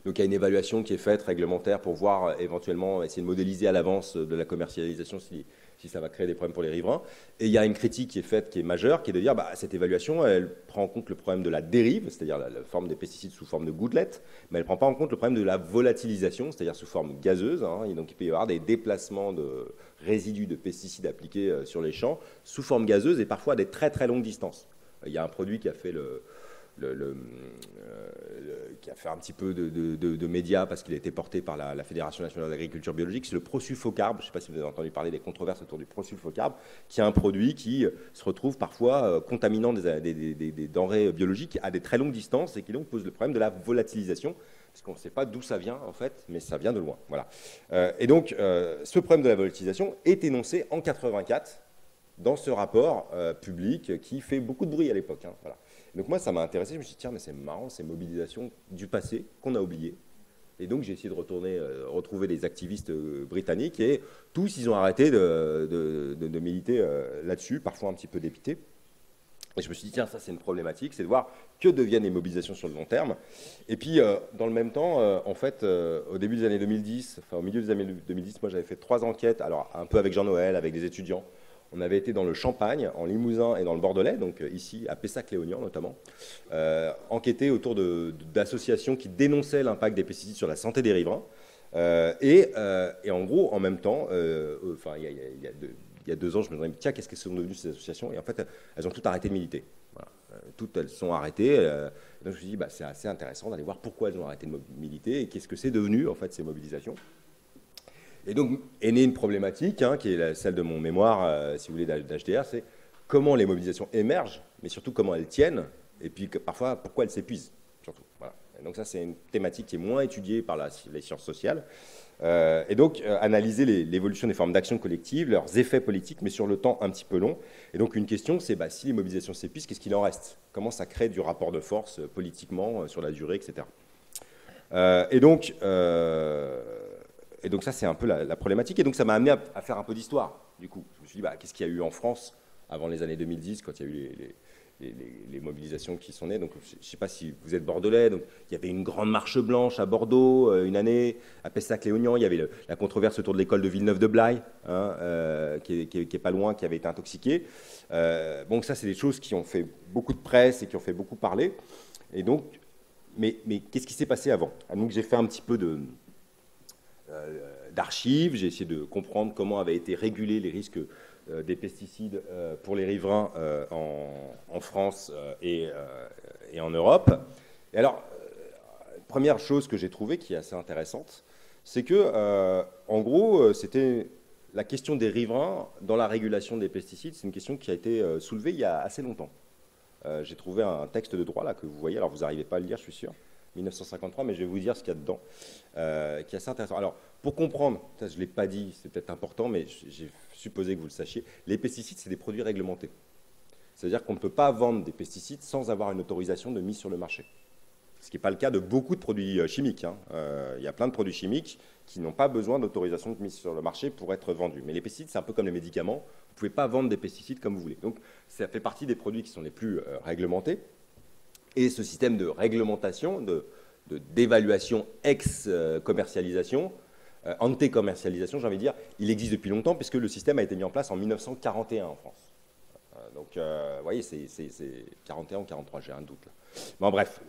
Donc il y a une évaluation qui est faite réglementaire pour voir éventuellement essayer de modéliser à l'avance de la commercialisation si ça va créer des problèmes pour les riverains. Et il y a une critique qui est faite, qui est majeure, qui est de dire bah, cette évaluation, elle prend en compte le problème de la dérive, c'est-à-dire la forme des pesticides sous forme de gouttelettes, mais elle ne prend pas en compte le problème de la volatilisation, c'est-à-dire sous forme gazeuse. Hein, et donc il peut y avoir des déplacements de résidus de pesticides appliqués sur les champs sous forme gazeuse et parfois à des très longues distances. Il y a un produit qui a fait qui a fait un petit peu de médias parce qu'il a été porté par la Fédération nationale d'agriculture biologique, c'est le prosulfocarbe. Je ne sais pas si vous avez entendu parler des controverses autour du prosulfocarbe, qui est un produit qui se retrouve parfois contaminant des denrées biologiques à des très longues distances et qui donc pose le problème de la volatilisation, parce qu'on ne sait pas d'où ça vient en fait, mais ça vient de loin. Voilà. Et donc, ce problème de la volatilisation est énoncé en 84 dans ce rapport public qui fait beaucoup de bruit à l'époque. Hein, voilà. Donc moi, ça m'a intéressé, je me suis dit, tiens, mais c'est marrant, ces mobilisations du passé qu'on a oubliées. Et donc j'ai essayé de retrouver des activistes britanniques et tous, ils ont arrêté de militer là-dessus, parfois un petit peu dépités. Et je me suis dit, tiens, ça c'est une problématique, c'est de voir que deviennent les mobilisations sur le long terme. Et puis, dans le même temps, en fait, au début des années 2010, enfin au milieu des années 2010, moi j'avais fait 3 enquêtes, alors un peu avec Jean-Noël, avec des étudiants. On avait été dans le Champagne, en Limousin et dans le Bordelais, donc ici à Pessac-Léognan notamment, enquêter autour d'associations qui dénonçaient l'impact des pesticides sur la santé des riverains. Et en gros, en même temps, enfin, il y a 2 ans, je me disais, tiens, qu'est-ce que sont devenues ces associations? Et en fait, elles ont toutes arrêté de militer. Voilà. Toutes elles sont arrêtées. Donc je me suis dit, bah, c'est assez intéressant d'aller voir pourquoi elles ont arrêté de militer et qu'est-ce que c'est devenu, en fait, ces mobilisations. Et donc est née une problématique, hein, qui est celle de mon mémoire, si vous voulez, d'HDR, c'est comment les mobilisations émergent, mais surtout comment elles tiennent, et puis parfois pourquoi elles s'épuisent, surtout. Voilà. Et donc ça, c'est une thématique qui est moins étudiée par les sciences sociales. Et donc analyser l'évolution des formes d'action collective, leurs effets politiques, mais sur le temps un petit peu long. Et donc une question, c'est bah, si les mobilisations s'épuisent, qu'est-ce qu'il en reste? Comment ça crée du rapport de force politiquement, sur la durée, etc. Et donc Et donc ça, c'est un peu la problématique. Et donc ça m'a amené à faire un peu d'histoire, du coup. Je me suis dit, bah, qu'est-ce qu'il y a eu en France avant les années 2010, quand il y a eu les mobilisations qui sont nées. Donc, je ne sais pas si vous êtes bordelais. Donc, il y avait une grande marche blanche à Bordeaux une année, à Pessac-Léognan. Il y avait la controverse autour de l'école de Villeneuve-de-Blaye, hein, qui est pas loin, qui avait été intoxiquée. Bon, ça, c'est des choses qui ont fait beaucoup de presse et qui ont fait beaucoup parler. Et donc, mais qu'est-ce qui s'est passé avant? Donc, j'ai fait un petit peu d'archives. J'ai essayé de comprendre comment avaient été régulés les risques des pesticides pour les riverains en France et en Europe. Et alors, première chose que j'ai trouvée qui est assez intéressante, c'est que, en gros, c'était la question des riverains dans la régulation des pesticides. C'est une question qui a été soulevée il y a assez longtemps. J'ai trouvé un texte de droit là que vous voyez. Alors, vous n'arrivez pas à le lire, je suis sûr. 1953, mais je vais vous dire ce qu'il y a dedans, qui est assez intéressant. Alors, pour comprendre, ça, je ne l'ai pas dit, c'est peut-être important, mais j'ai supposé que vous le sachiez, les pesticides, c'est des produits réglementés. C'est-à-dire qu'on ne peut pas vendre des pesticides sans avoir une autorisation de mise sur le marché. Ce qui n'est pas le cas de beaucoup de produits chimiques. Hein. Il y a plein de produits chimiques qui n'ont pas besoin d'autorisation de mise sur le marché pour être vendus. Mais les pesticides, c'est un peu comme les médicaments. Vous ne pouvez pas vendre des pesticides comme vous voulez. Donc, ça fait partie des produits qui sont les plus réglementés. Et ce système de réglementation, d'évaluation ex-commercialisation, ante-commercialisation, j'ai envie de dire, il existe depuis longtemps puisque le système a été mis en place en 1941 en France. Donc, vous voyez, c'est 41 ou 43, j'ai un doute là. Bon, bref,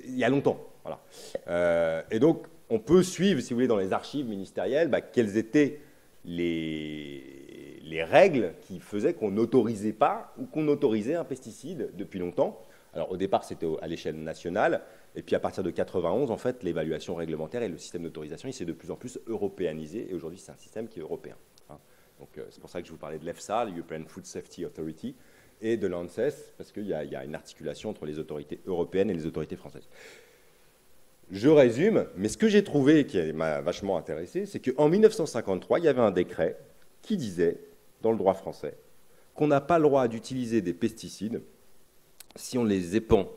il y a longtemps. Voilà. Et donc, on peut suivre, si vous voulez, dans les archives ministérielles, quelles étaient les règles qui faisaient qu'on n'autorisait pas ou qu'on autorisait un pesticide depuis longtemps. Alors, au départ, c'était à l'échelle nationale. Et puis, à partir de 91, en fait, l'évaluation réglementaire et le système d'autorisation, il s'est de plus en plus européanisé. Et aujourd'hui, c'est un système qui est européen. Hein. Donc, c'est pour ça que je vous parlais de l'EFSA, l'European Food Safety Authority, et de l'ANSES, parce qu'il y a une articulation entre les autorités européennes et les autorités françaises. Je résume, mais ce que j'ai trouvé qui m'a vachement intéressé, c'est qu'en 1953, il y avait un décret qui disait, dans le droit français, qu'on n'a pas le droit d'utiliser des pesticides si on les épand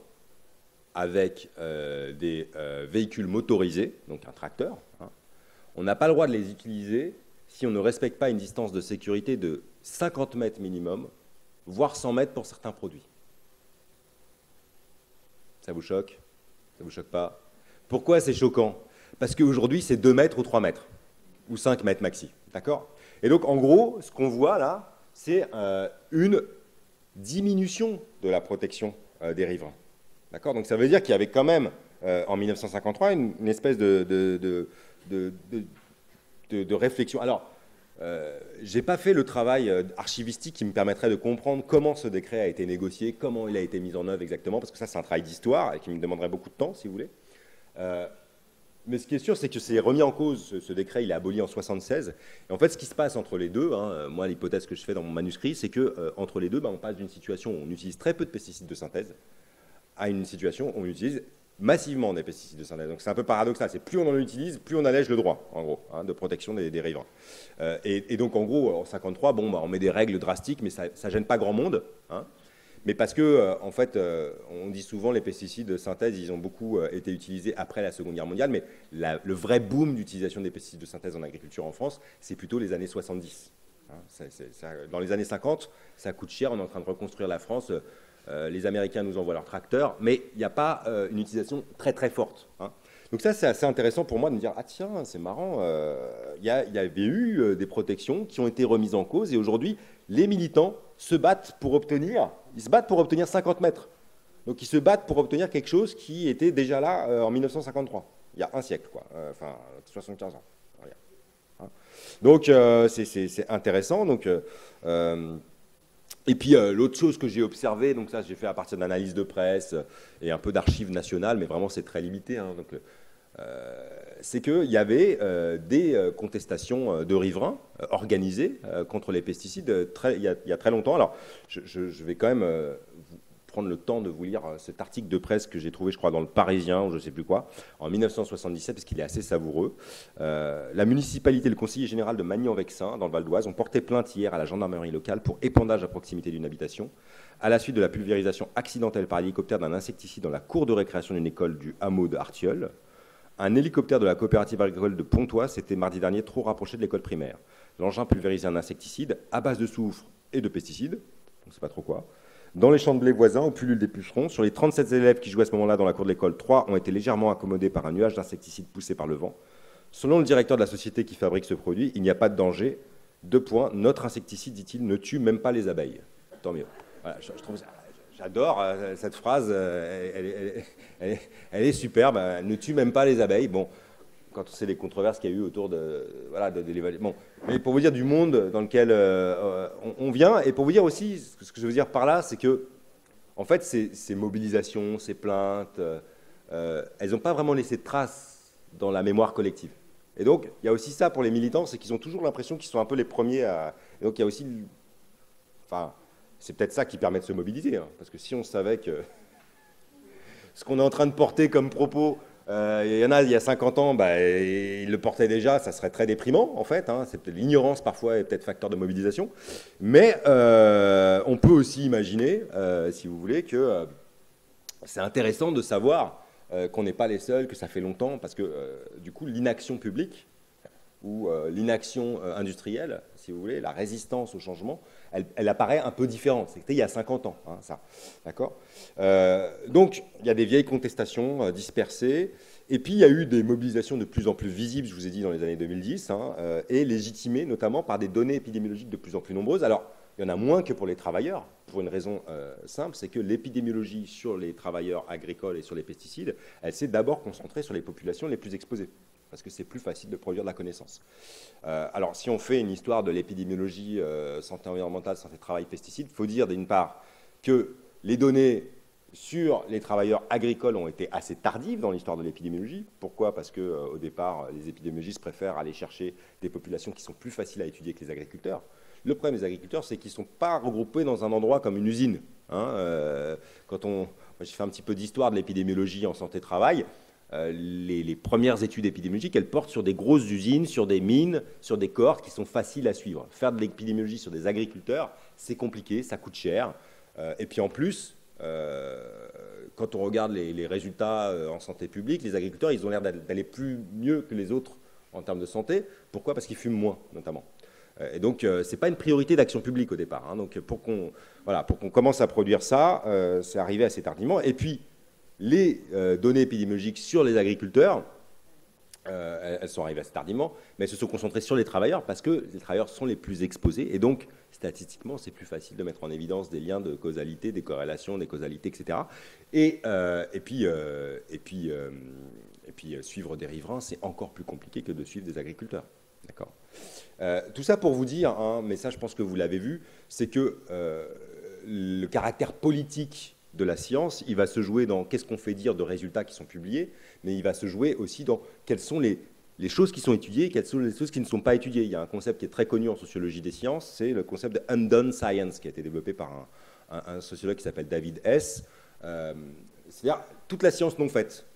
avec des véhicules motorisés, donc un tracteur. Hein. On n'a pas le droit de les utiliser si on ne respecte pas une distance de sécurité de 50 mètres minimum, voire 100 mètres pour certains produits. Ça vous choque? Ça vous choque pas? Pourquoi c'est choquant? Parce qu'aujourd'hui, c'est 2 mètres ou 3 mètres, ou 5 mètres maxi. D'accord? Et donc, en gros, ce qu'on voit là, c'est une diminution de la protection des riverains. D'accord? Donc, ça veut dire qu'il y avait quand même, en 1953, une espèce de réflexion. Alors, je n'ai pas fait le travail archivistique qui me permettrait de comprendre comment ce décret a été négocié, comment il a été mis en œuvre exactement, parce que ça, c'est un travail d'histoire et qui me demanderait beaucoup de temps, si vous voulez. Mais ce qui est sûr, c'est que c'est remis en cause, ce décret, il est aboli en 1976. Et en fait, ce qui se passe entre les deux, hein, moi, l'hypothèse que je fais dans mon manuscrit, c'est qu'entre les deux, on passe d'une situation où on utilise très peu de pesticides de synthèse à une situation où on utilise massivement des pesticides de synthèse. Donc c'est un peu paradoxal, c'est plus on en utilise, plus on allège le droit, en gros, hein, de protection des riverains. Et donc en gros, en 1953, on met des règles drastiques, mais ça ne gêne pas grand monde. Hein. Mais parce que, en fait, on dit souvent les pesticides de synthèse, ils ont beaucoup été utilisés après la Seconde Guerre mondiale, mais le vrai boom d'utilisation des pesticides de synthèse en agriculture en France, c'est plutôt les années 70. Hein, dans les années 50, ça coûte cher, on est en train de reconstruire la France, les Américains nous envoient leurs tracteurs, mais il n'y a pas une utilisation très très forte. Hein. Donc ça, c'est assez intéressant pour moi de me dire, ah tiens, c'est marrant, il y avait eu des protections qui ont été remises en cause, et aujourd'hui, les militants se battent pour obtenir 50 mètres. Donc ils se battent pour obtenir quelque chose qui était déjà là en 1953, il y a un siècle, quoi, enfin 75 ans. Hein. Donc c'est intéressant. Donc, et puis l'autre chose que j'ai observé, donc ça j'ai fait à partir d'analyses de presse et un peu d'archives nationales, mais vraiment c'est très limité. Hein, donc, c'est qu'il y avait des contestations de riverains organisées contre les pesticides il y a très longtemps. Alors, je vais quand même prendre le temps de vous lire cet article de presse que j'ai trouvé, je crois, dans le Parisien, ou je ne sais plus quoi, en 1977, parce qu'il est assez savoureux. La municipalité et le conseiller général de Magny-en-Vexin, dans le Val d'Oise, ont porté plainte hier à la gendarmerie locale pour épandage à proximité d'une habitation, à la suite de la pulvérisation accidentelle par hélicoptère d'un insecticide dans la cour de récréation d'une école du hameau de Artilleul. Un hélicoptère de la coopérative agricole de Pontoise s'était mardi dernier trop rapproché de l'école primaire. L'engin pulvérisait un insecticide à base de soufre et de pesticides, on ne sait pas trop quoi, dans les champs de blé voisins, au pullule des pucerons. Sur les 37 élèves qui jouaient à ce moment-là dans la cour de l'école, 3 ont été légèrement accommodés par un nuage d'insecticides poussé par le vent. Selon le directeur de la société qui fabrique ce produit, il n'y a pas de danger. 2 points. Notre insecticide, dit-il, ne tue même pas les abeilles. Tant mieux. Voilà, je trouve ça. J'adore cette phrase, elle est superbe, elle ne tue même pas les abeilles. Bon, quand on sait les controverses qu'il y a eu autour de l'évaluation. Bon, mais pour vous dire du monde dans lequel on vient, et pour vous dire aussi, ce que je veux dire par là, c'est que, en fait, ces mobilisations, ces plaintes, elles n'ont pas vraiment laissé de traces dans la mémoire collective. Et donc, il y a aussi ça pour les militants, c'est qu'ils ont toujours l'impression qu'ils sont un peu les premiers à... Et donc, il y a aussi... Enfin... C'est peut-être ça qui permet de se mobiliser, hein, parce que si on savait que ce qu'on est en train de porter comme propos, il y en a il y a 50 ans, bah, ils le portaient déjà, ça serait très déprimant en fait, hein, c'est peut-être l'ignorance parfois est peut-être facteur de mobilisation, mais on peut aussi imaginer, si vous voulez, que c'est intéressant de savoir qu'on n'est pas les seuls, que ça fait longtemps, parce que du coup l'inaction publique, ou l'inaction industrielle, si vous voulez, la résistance au changement, elle apparaît un peu différente. C'était il y a 50 ans, hein, ça. D'accord donc, il y a des vieilles contestations dispersées, et puis il y a eu des mobilisations de plus en plus visibles, je vous ai dit, dans les années 2010, hein, et légitimées notamment par des données épidémiologiques de plus en plus nombreuses. Alors, il y en a moins que pour les travailleurs, pour une raison simple, c'est que l'épidémiologie sur les travailleurs agricoles et sur les pesticides, elle s'est d'abord concentrée sur les populations les plus exposées, parce que c'est plus facile de produire de la connaissance. Alors, si on fait une histoire de l'épidémiologie santé environnementale, santé travail, pesticides, il faut dire d'une part que les données sur les travailleurs agricoles ont été assez tardives dans l'histoire de l'épidémiologie. Pourquoi? Parce qu'au départ, les épidémiologistes préfèrent aller chercher des populations qui sont plus faciles à étudier que les agriculteurs. Le problème des agriculteurs, c'est qu'ils ne sont pas regroupés dans un endroit comme une usine. Hein. Moi, j'ai fait un petit peu d'histoire de l'épidémiologie en santé-travail. Les premières études épidémiologiques, elles portent sur des grosses usines, sur des mines, sur des cohortes qui sont faciles à suivre. Faire de l'épidémiologie sur des agriculteurs, c'est compliqué, ça coûte cher. Et puis en plus, quand on regarde les résultats en santé publique, les agriculteurs, ils ont l'air d'aller plus mieux que les autres en termes de santé. Pourquoi? Parce qu'ils fument moins, notamment. Et donc, ce n'est pas une priorité d'action publique au départ. Hein. Donc, pour qu'on commence à produire ça, c'est arrivé assez tardivement. Et puis, les données épidémiologiques sur les agriculteurs, elles sont arrivées assez tardivement, mais elles se sont concentrées sur les travailleurs parce que les travailleurs sont les plus exposés. Et donc, statistiquement, c'est plus facile de mettre en évidence des liens de causalité, des corrélations, des causalités, etc. Et puis, suivre des riverains, c'est encore plus compliqué que de suivre des agriculteurs. D'accord. Tout ça pour vous dire, hein, mais ça je pense que vous l'avez vu, c'est que le caractère politique de la science, il va se jouer dans qu'est-ce qu'on fait dire de résultats qui sont publiés, mais il va se jouer aussi dans quelles sont les choses qui sont étudiées et quelles sont les choses qui ne sont pas étudiées. Il y a un concept qui est très connu en sociologie des sciences, c'est le concept de undone science, qui a été développé par un sociologue qui s'appelle David Hess. C'est-à-dire toute la science non faite.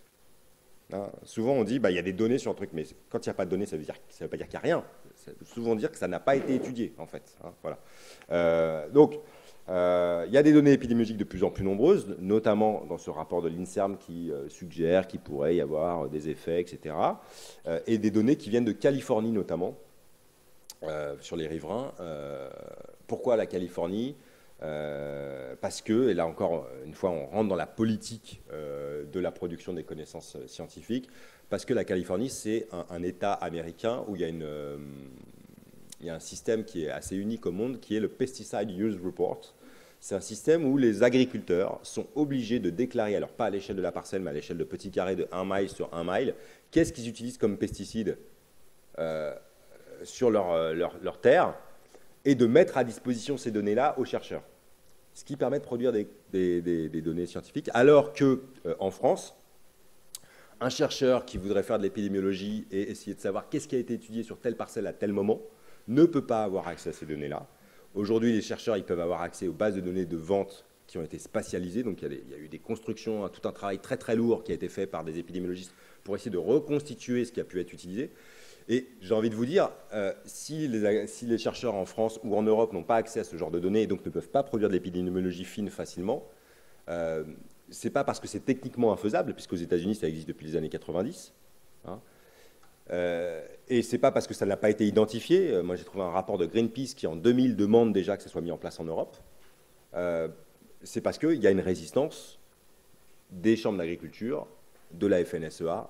Hein, souvent, on dit il y a des données sur un truc, mais quand il n'y a pas de données, ça ne veut pas dire qu'il n'y a rien. Ça veut souvent dire que ça n'a pas été étudié, en fait. Hein, voilà. Donc, il y a des données épidémiologiques de plus en plus nombreuses, notamment dans ce rapport de l'INSERM qui suggère qu'il pourrait y avoir des effets, etc. Et des données qui viennent de Californie, notamment, sur les riverains. Pourquoi la Californie? Parce que, et là encore, une fois, on rentre dans la politique de la production des connaissances scientifiques, parce que la Californie, c'est un État américain où il y a un système qui est assez unique au monde, qui est le Pesticide Use Report. C'est un système où les agriculteurs sont obligés de déclarer, alors pas à l'échelle de la parcelle, mais à l'échelle de petits carrés de 1 mile sur 1 mile, qu'est-ce qu'ils utilisent comme pesticides sur leur terre, et de mettre à disposition ces données-là aux chercheurs. Ce qui permet de produire des données scientifiques, alors qu'en France, un chercheur qui voudrait faire de l'épidémiologie et essayer de savoir qu'est-ce qui a été étudié sur telle parcelle à tel moment, ne peut pas avoir accès à ces données-là. Aujourd'hui, les chercheurs ils peuvent avoir accès aux bases de données de vente qui ont été spatialisées. Donc, il y a eu des constructions, tout un travail très très lourd qui a été fait par des épidémiologistes pour essayer de reconstituer ce qui a pu être utilisé. Et j'ai envie de vous dire, si les chercheurs en France ou en Europe n'ont pas accès à ce genre de données et donc ne peuvent pas produire de l'épidémiologie fine facilement, c'est pas parce que c'est techniquement infaisable, puisqu'aux États-Unis ça existe depuis les années 90, hein. Et c'est pas parce que ça n'a pas été identifié. Moi, j'ai trouvé un rapport de Greenpeace qui, en 2000, demande déjà que ça soit mis en place en Europe. C'est parce qu'il y a une résistance des chambres d'agriculture, de la FNSEA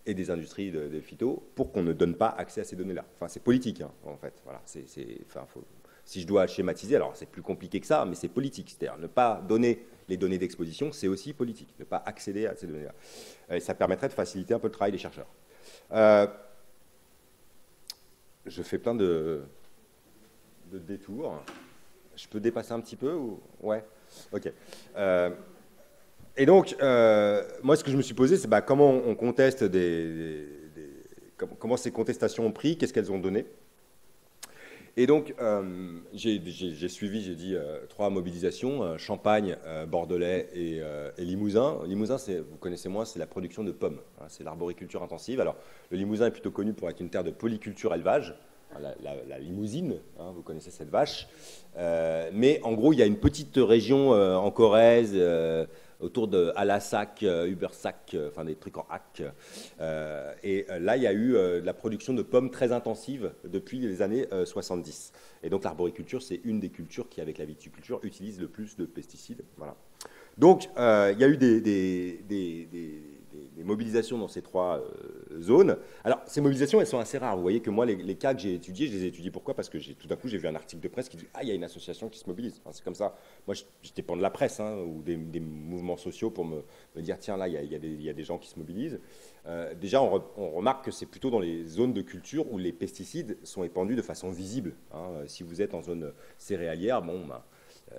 et des industries des phytos pour qu'on ne donne pas accès à ces données-là. Enfin, c'est politique, hein, en fait. Voilà, si je dois schématiser, alors c'est plus compliqué que ça, mais c'est politique. C'est-à-dire ne pas donner les données d'exposition, c'est aussi politique. Ne pas accéder à ces données-là. Et ça permettrait de faciliter un peu le travail des chercheurs. Je fais plein de détours. Je peux dépasser un petit peu ou... Ouais, ok. Et donc, moi, ce que je me suis posé, c'est comment on conteste comment ces contestations ont pris, qu'est-ce qu'elles ont donné. Et donc, j'ai suivi, j'ai dit, 3 mobilisations, Champagne, Bordelais et Limousin. Limousin, vous connaissez moins, c'est la production de pommes, hein, c'est l'arboriculture intensive. Alors, le Limousin est plutôt connu pour être une terre de polyculture-élevage, la limousine, hein, vous connaissez cette vache. Mais en gros, il y a une petite région en Corrèze, autour de Alassac, Ubersac, enfin des trucs en hack. Et là, il y a eu de la production de pommes très intensive depuis les années 70. Et donc l'arboriculture, c'est une des cultures qui, avec la viticulture, utilise le plus de pesticides. Voilà. Donc, il y a eu des mobilisations dans ces 3 zones. Alors, ces mobilisations, elles sont assez rares. Vous voyez que moi, les cas que j'ai étudiés, je les ai étudiés pourquoi? Parce que tout d'un coup, j'ai vu un article de presse qui dit « Ah, il y a une association qui se mobilise ». Enfin, c'est comme ça. Moi, je dépends de la presse, hein, ou des mouvements sociaux pour me dire « Tiens, là, il y a des gens qui se mobilisent ». Déjà, on remarque que c'est plutôt dans les zones de culture où les pesticides sont épandus de façon visible, hein. Si vous êtes en zone céréalière, bon,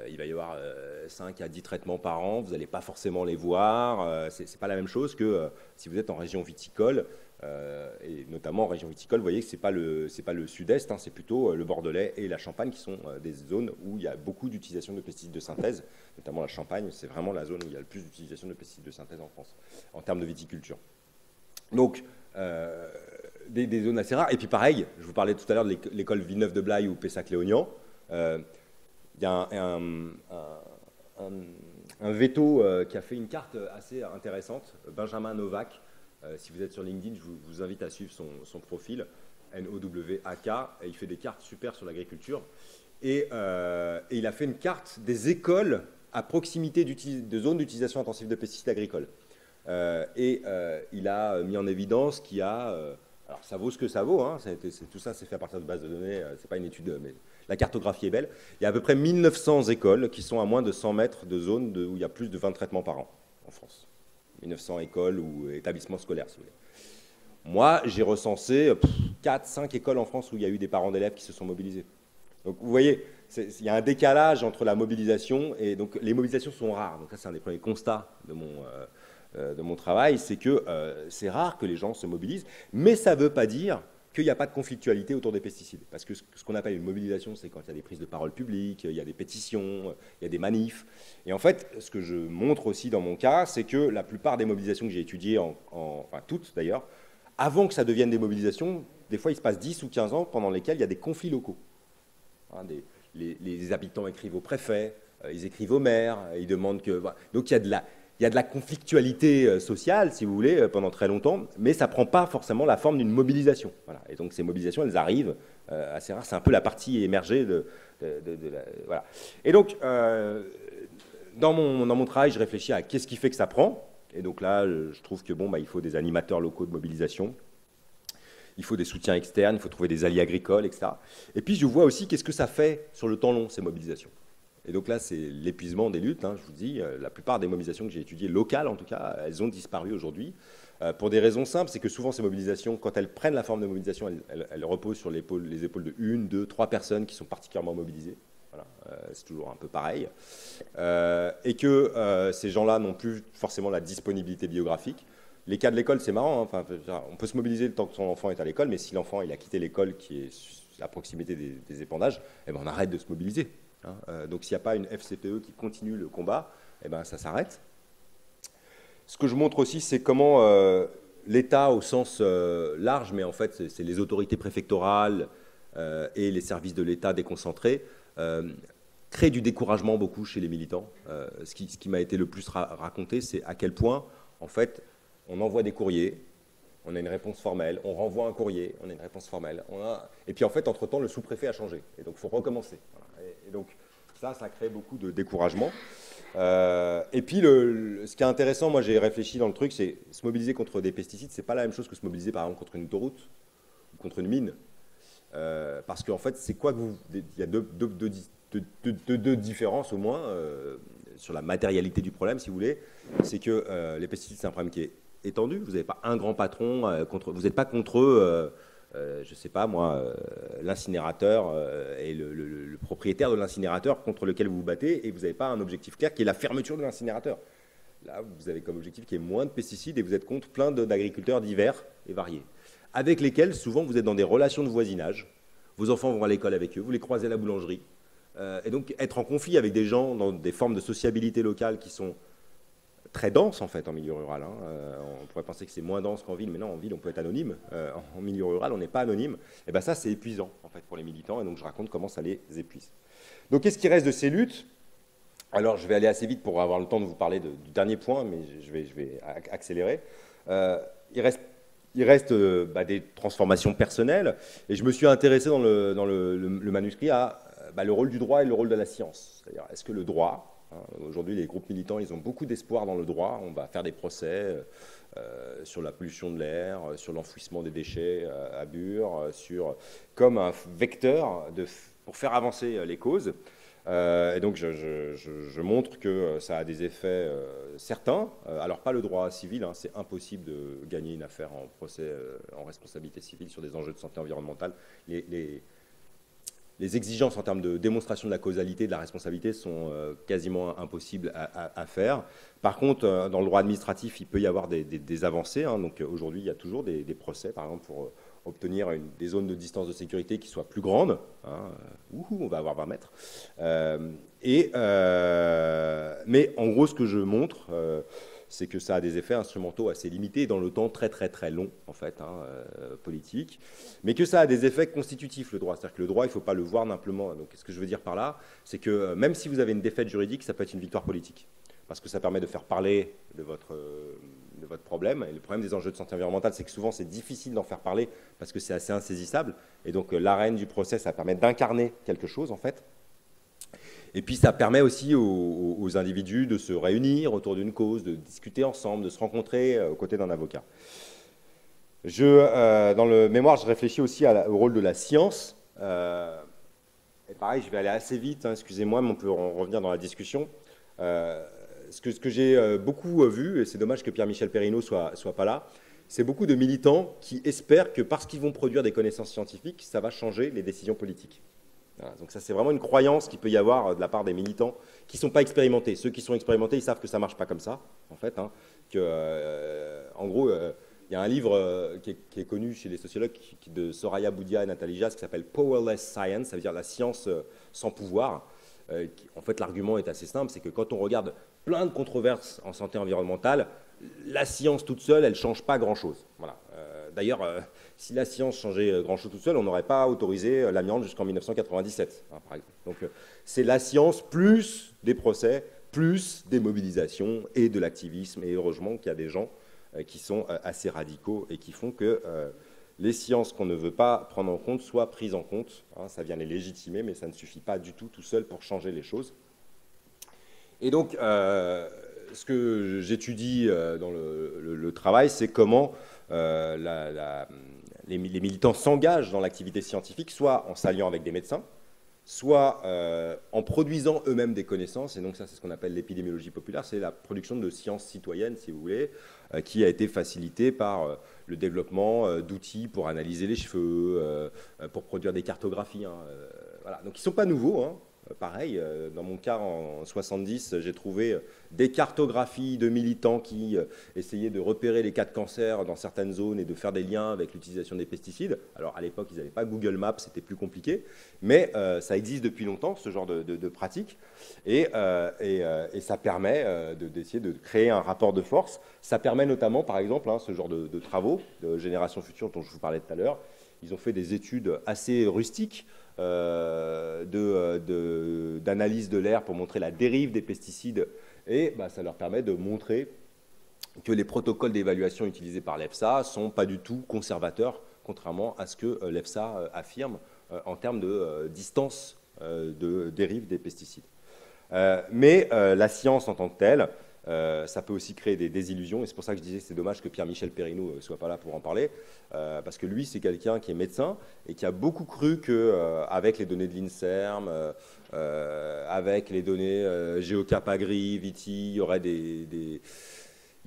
il va y avoir 5 à 10 traitements par an, vous n'allez pas forcément les voir. Ce n'est pas la même chose que si vous êtes en région viticole, et notamment en région viticole, vous voyez que ce n'est pas le sud-est, hein, c'est plutôt le Bordelais et la Champagne qui sont des zones où il y a beaucoup d'utilisation de pesticides de synthèse, notamment la Champagne, c'est vraiment la zone où il y a le plus d'utilisation de pesticides de synthèse en France, en termes de viticulture. Donc, des zones assez rares. Et puis pareil, je vous parlais tout à l'heure de l'école Villeneuve de Blaye ou Pessac-Léognan. Il y a un veto qui a fait une carte assez intéressante, Benjamin Novak. Si vous êtes sur LinkedIn, je vous invite à suivre son profil, N-O-W-A-K. Et il fait des cartes super sur l'agriculture. Et il a fait une carte des écoles à proximité de zones d'utilisation intensive de pesticides agricoles. Il a mis en évidence qu'il y a... alors, ça vaut ce que ça vaut, hein, tout ça, c'est fait à partir de bases de données, c'est pas une étude, mais la cartographie est belle. Il y a à peu près 1900 écoles qui sont à moins de 100 mètres de zone où il y a plus de 20 traitements par an en France. 1900 écoles ou établissements scolaires, si vous voulez. Moi, j'ai recensé 4-5 écoles en France où il y a eu des parents d'élèves qui se sont mobilisés. Donc, vous voyez, il y a un décalage entre la mobilisation et... Donc, les mobilisations sont rares. Donc, ça, c'est un des premiers constats de mon travail, c'est que c'est rare que les gens se mobilisent, mais ça ne veut pas dire qu'il n'y a pas de conflictualité autour des pesticides. Parce que ce qu'on appelle une mobilisation, c'est quand il y a des prises de parole publiques, il y a des pétitions, il y a des manifs. Et en fait, ce que je montre aussi dans mon cas, c'est que la plupart des mobilisations que j'ai étudiées, enfin toutes d'ailleurs, avant que ça devienne des mobilisations, des fois il se passe 10 ou 15 ans pendant lesquels il y a des conflits locaux. Hein, les habitants écrivent au préfet, ils écrivent au maire, ils demandent que... Voilà. Donc il y a de la conflictualité sociale, si vous voulez, pendant très longtemps, mais ça ne prend pas forcément la forme d'une mobilisation. Voilà. Et donc ces mobilisations, elles arrivent assez rares. C'est un peu la partie émergée voilà. Et donc, dans mon travail, je réfléchis à qu'est-ce qui fait que ça prend. Et donc là, je trouve que il faut des animateurs locaux de mobilisation. Il faut des soutiens externes, il faut trouver des alliés agricoles, etc. Et puis, je vois aussi qu'est-ce que ça fait sur le temps long, ces mobilisations. Et donc là, c'est l'épuisement des luttes. Hein, je vous dis, la plupart des mobilisations que j'ai étudiées, locales en tout cas, elles ont disparu aujourd'hui. Pour des raisons simples, c'est que souvent ces mobilisations, quand elles prennent la forme de mobilisation, elles reposent sur les épaules de 1, 2, 3 personnes qui sont particulièrement mobilisées. Voilà, c'est toujours un peu pareil. Et que ces gens-là n'ont plus forcément la disponibilité biographique. Les cas de l'école, c'est marrant. Hein, enfin, on peut se mobiliser le temps que son enfant est à l'école, mais si l'enfant il a quitté l'école qui est à proximité des épandages, eh ben, on arrête de se mobiliser. Hein. Donc s'il n'y a pas une FCPE qui continue le combat, eh ben, ça s'arrête. Ce que je montre aussi, c'est comment l'État, au sens large, mais en fait, c'est les autorités préfectorales et les services de l'État déconcentrés, créent du découragement beaucoup chez les militants. Ce qui m'a été le plus raconté, c'est à quel point, en fait, on envoie des courriers, on a une réponse formelle, on renvoie un courrier, on a une réponse formelle. Et puis en fait, entre-temps, le sous-préfet a changé. Et donc, il faut recommencer. Voilà. Et donc, ça crée beaucoup de découragement. Et puis, ce qui est intéressant, moi j'ai réfléchi dans le truc, c'est se mobiliser contre des pesticides, c'est pas la même chose que se mobiliser par exemple contre une autoroute ou contre une mine. Parce qu'en fait, c'est quoi que il y a deux différences au moins sur la matérialité du problème, si vous voulez. C'est que les pesticides, c'est un problème qui est étendu. Vous n'avez pas un grand patron, vous n'êtes pas contre eux. Je ne sais pas moi, l'incinérateur et le propriétaire de l'incinérateur contre lequel vous vous battez, et vous n'avez pas un objectif clair qui est la fermeture de l'incinérateur. Là, vous avez comme objectif qu'il y ait moins de pesticides et vous êtes contre plein d'agriculteurs divers et variés, avec lesquels souvent vous êtes dans des relations de voisinage. Vos enfants vont à l'école avec eux, vous les croisez à la boulangerie. Et donc être en conflit avec des gens dans des formes de sociabilité locale qui sont très dense en fait en milieu rural. Hein. On pourrait penser que c'est moins dense qu'en ville, mais non, en ville on peut être anonyme. En milieu rural on n'est pas anonyme. Et bien ça c'est épuisant en fait pour les militants, et donc je raconte comment ça les épuise. Donc qu'est-ce qui reste de ces luttes? Alors je vais aller assez vite pour avoir le temps de vous parler du dernier point, mais je vais accélérer. Il reste des transformations personnelles, et je me suis intéressé dans le manuscrit à le rôle du droit et le rôle de la science. C'est-à-dire, est-ce que le droit... Aujourd'hui, les groupes militants, ils ont beaucoup d'espoir dans le droit. On va faire des procès sur la pollution de l'air, sur l'enfouissement des déchets à Bure, comme un vecteur pour faire avancer les causes. Et donc, je montre que ça a des effets certains. Alors, pas le droit civil, hein, c'est impossible de gagner une affaire en procès en responsabilité civile sur des enjeux de santé environnementale. Les exigences en termes de démonstration de la causalité, de la responsabilité sont quasiment impossibles à faire. Par contre, dans le droit administratif, il peut y avoir des avancées. Hein. Donc aujourd'hui, il y a toujours des procès, par exemple, pour obtenir des zones de distance de sécurité qui soient plus grandes. Hein. On va avoir 20 mètres. Mais en gros, ce que je montre, c'est que ça a des effets instrumentaux assez limités dans le temps très très très long, en fait, politique, mais que ça a des effets constitutifs, le droit. C'est-à-dire que le droit, il ne faut pas le voir simplement. Donc, ce que je veux dire par là, c'est que même si vous avez une défaite juridique, ça peut être une victoire politique, parce que ça permet de faire parler de votre problème. Et le problème des enjeux de santé environnementale, c'est que souvent, c'est difficile d'en faire parler, parce que c'est assez insaisissable. Et donc, l'arène du procès, ça permet d'incarner quelque chose, en fait. Et puis ça permet aussi aux individus de se réunir autour d'une cause, de discuter ensemble, de se rencontrer aux côtés d'un avocat. Dans le mémoire, je réfléchis aussi au rôle de la science. Et pareil, je vais aller assez vite, hein, excusez-moi, mais on peut en revenir dans la discussion. Ce que j'ai beaucoup vu, et c'est dommage que Pierre-Michel Perrineau soit pas là, c'est beaucoup de militants qui espèrent que parce qu'ils vont produire des connaissances scientifiques, ça va changer les décisions politiques. Voilà, donc ça, c'est vraiment une croyance qu'il peut y avoir de la part des militants qui ne sont pas expérimentés. Ceux qui sont expérimentés, ils savent que ça ne marche pas comme ça, en fait. Hein, en gros, il y a un livre qui est connu chez les sociologues de Soraya Boudia et Nathalie Jas qui s'appelle Powerless Science, ça veut dire la science sans pouvoir. En fait, l'argument est assez simple, c'est que quand on regarde plein de controverses en santé environnementale, la science toute seule, elle ne change pas grand-chose. Voilà. D'ailleurs, si la science changeait grand-chose toute seule, on n'aurait pas autorisé l'amiante jusqu'en 1997, hein, par exemple. Donc, c'est la science plus des procès, plus des mobilisations et de l'activisme. Et heureusement qu'il y a des gens qui sont assez radicaux et qui font que les sciences qu'on ne veut pas prendre en compte soient prises en compte. Hein, ça vient les légitimer, mais ça ne suffit pas du tout seul pour changer les choses. Et donc, ce que j'étudie dans le travail, c'est comment les militants s'engagent dans l'activité scientifique, soit en s'alliant avec des médecins, soit en produisant eux-mêmes des connaissances. Et donc ça, c'est ce qu'on appelle l'épidémiologie populaire, c'est la production de sciences citoyennes, si vous voulez, qui a été facilitée par le développement d'outils pour analyser les cheveux, pour produire des cartographies. Hein, voilà. Donc ils ne sont pas nouveaux, hein. Pareil, dans mon cas, en 70, j'ai trouvé des cartographies de militants qui essayaient de repérer les cas de cancer dans certaines zones et de faire des liens avec l'utilisation des pesticides. Alors, à l'époque, ils n'avaient pas Google Maps, c'était plus compliqué, mais ça existe depuis longtemps, ce genre de pratique, et ça permet d'essayer de créer un rapport de force. Ça permet notamment, par exemple, hein, ce genre de travaux de Génération Future dont je vous parlais tout à l'heure. Ils ont fait des études assez rustiques, d'analyse de l'air pour montrer la dérive des pesticides, et ça leur permet de montrer que les protocoles d'évaluation utilisés par l'EFSA ne sont pas du tout conservateurs, contrairement à ce que l'EFSA affirme en termes de distance de dérive des pesticides. Mais la science en tant que telle, ça peut aussi créer des désillusions, et c'est pour ça que je disais que c'est dommage que Pierre-Michel Perrineau ne soit pas là pour en parler, parce que lui, c'est quelqu'un qui est médecin et qui a beaucoup cru qu'avec les données de l'INSERM, avec les données Géocap-Agri, Viti, il y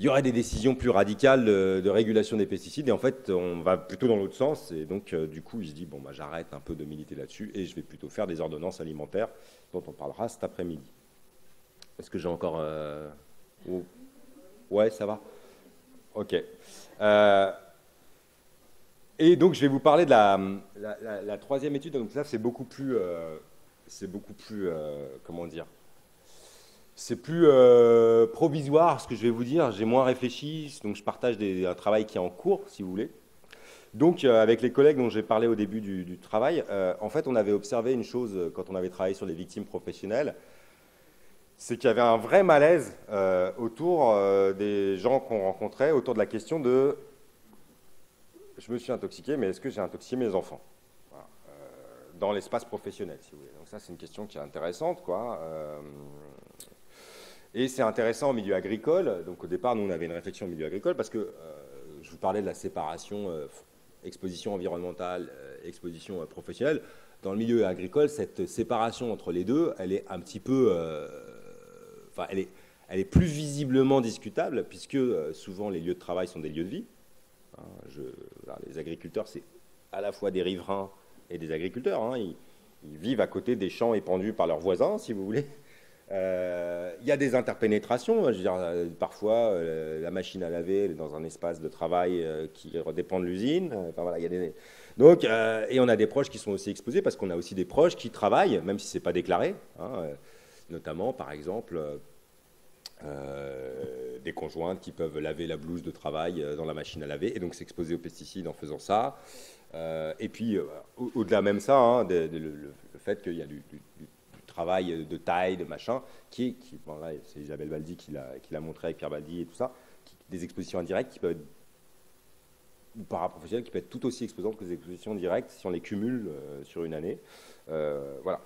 aurait des décisions plus radicales de régulation des pesticides, et en fait, on va plutôt dans l'autre sens, et donc, du coup, il se dit, bon, bah, j'arrête un peu de militer là-dessus, et je vais plutôt faire des ordonnances alimentaires, dont on parlera cet après-midi. Est-ce que j'ai encore... Ouais, ça va. Ok. Et donc, je vais vous parler de la troisième étude. Donc, ça, c'est beaucoup plus... comment dire? C'est plus provisoire, ce que je vais vous dire. J'ai moins réfléchi, donc je partage un travail qui est en cours, si vous voulez. Donc, avec les collègues dont j'ai parlé au début du travail, en fait, on avait observé une chose quand on avait travaillé sur les victimes professionnelles, c'est qu'il y avait un vrai malaise autour des gens qu'on rencontrait, autour de la question de « je me suis intoxiqué, mais est-ce que j'ai intoxiqué mes enfants ?» Voilà. Dans l'espace professionnel, si vous voulez. Donc ça, c'est une question qui est intéressante, quoi. Et c'est intéressant au milieu agricole. Donc au départ, nous, on avait une réflexion au milieu agricole parce que je vous parlais de la séparation exposition environnementale, exposition professionnelle. Dans le milieu agricole, cette séparation entre les deux, elle est un petit peu... enfin, elle est plus visiblement discutable puisque souvent les lieux de travail sont des lieux de vie. Hein, les agriculteurs, c'est à la fois des riverains et des agriculteurs. Hein, ils vivent à côté des champs épandus par leurs voisins, si vous voulez. Il y a des interpénétrations. Je veux dire, parfois, la machine à laver elle est dans un espace de travail qui dépend de l'usine. Enfin, voilà, il y a des... Donc, et on a des proches qui sont aussi exposés parce qu'on a aussi des proches qui travaillent, même si ce n'est pas déclaré. Hein, notamment, par exemple, des conjointes qui peuvent laver la blouse de travail dans la machine à laver et donc s'exposer aux pesticides en faisant ça. Et puis, au-delà même ça, hein, le fait qu'il y a du travail de taille, de machin, bon, là, c'est Isabelle Baldi qui l'a montré avec Pierre Baldi et tout ça, des expositions indirectes qui peuvent être, ou paraprofessionnelles, qui peuvent être tout aussi exposantes que les expositions directes si on les cumule sur une année. Voilà.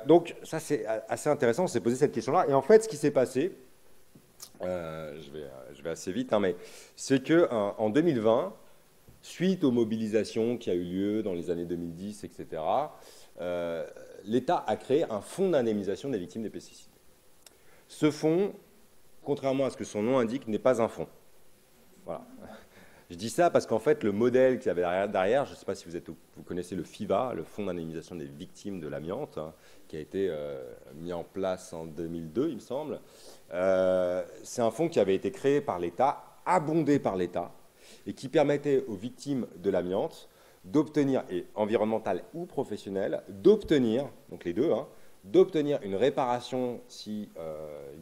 Donc, ça, c'est assez intéressant, on s'est posé cette question-là. Et en fait, ce qui s'est passé, je vais assez vite, hein, mais c'est qu'en 2020, suite aux mobilisations qui a eu lieu dans les années 2010, etc., l'État a créé un fonds d'indemnisation des victimes des pesticides. Ce fonds, contrairement à ce que son nom indique, n'est pas un fonds. Voilà. Je dis ça parce qu'en fait, le modèle qu'il y avait derrière, je ne sais pas si vous connaissez le FIVA, le Fonds d'indemnisation des victimes de l'amiante, hein, qui a été mis en place en 2002, il me semble. C'est un fonds qui avait été créé par l'État, abondé par l'État, et qui permettait aux victimes de l'amiante d'obtenir, et environnementale ou professionnelle, d'obtenir, donc les deux, hein, d'obtenir une réparation si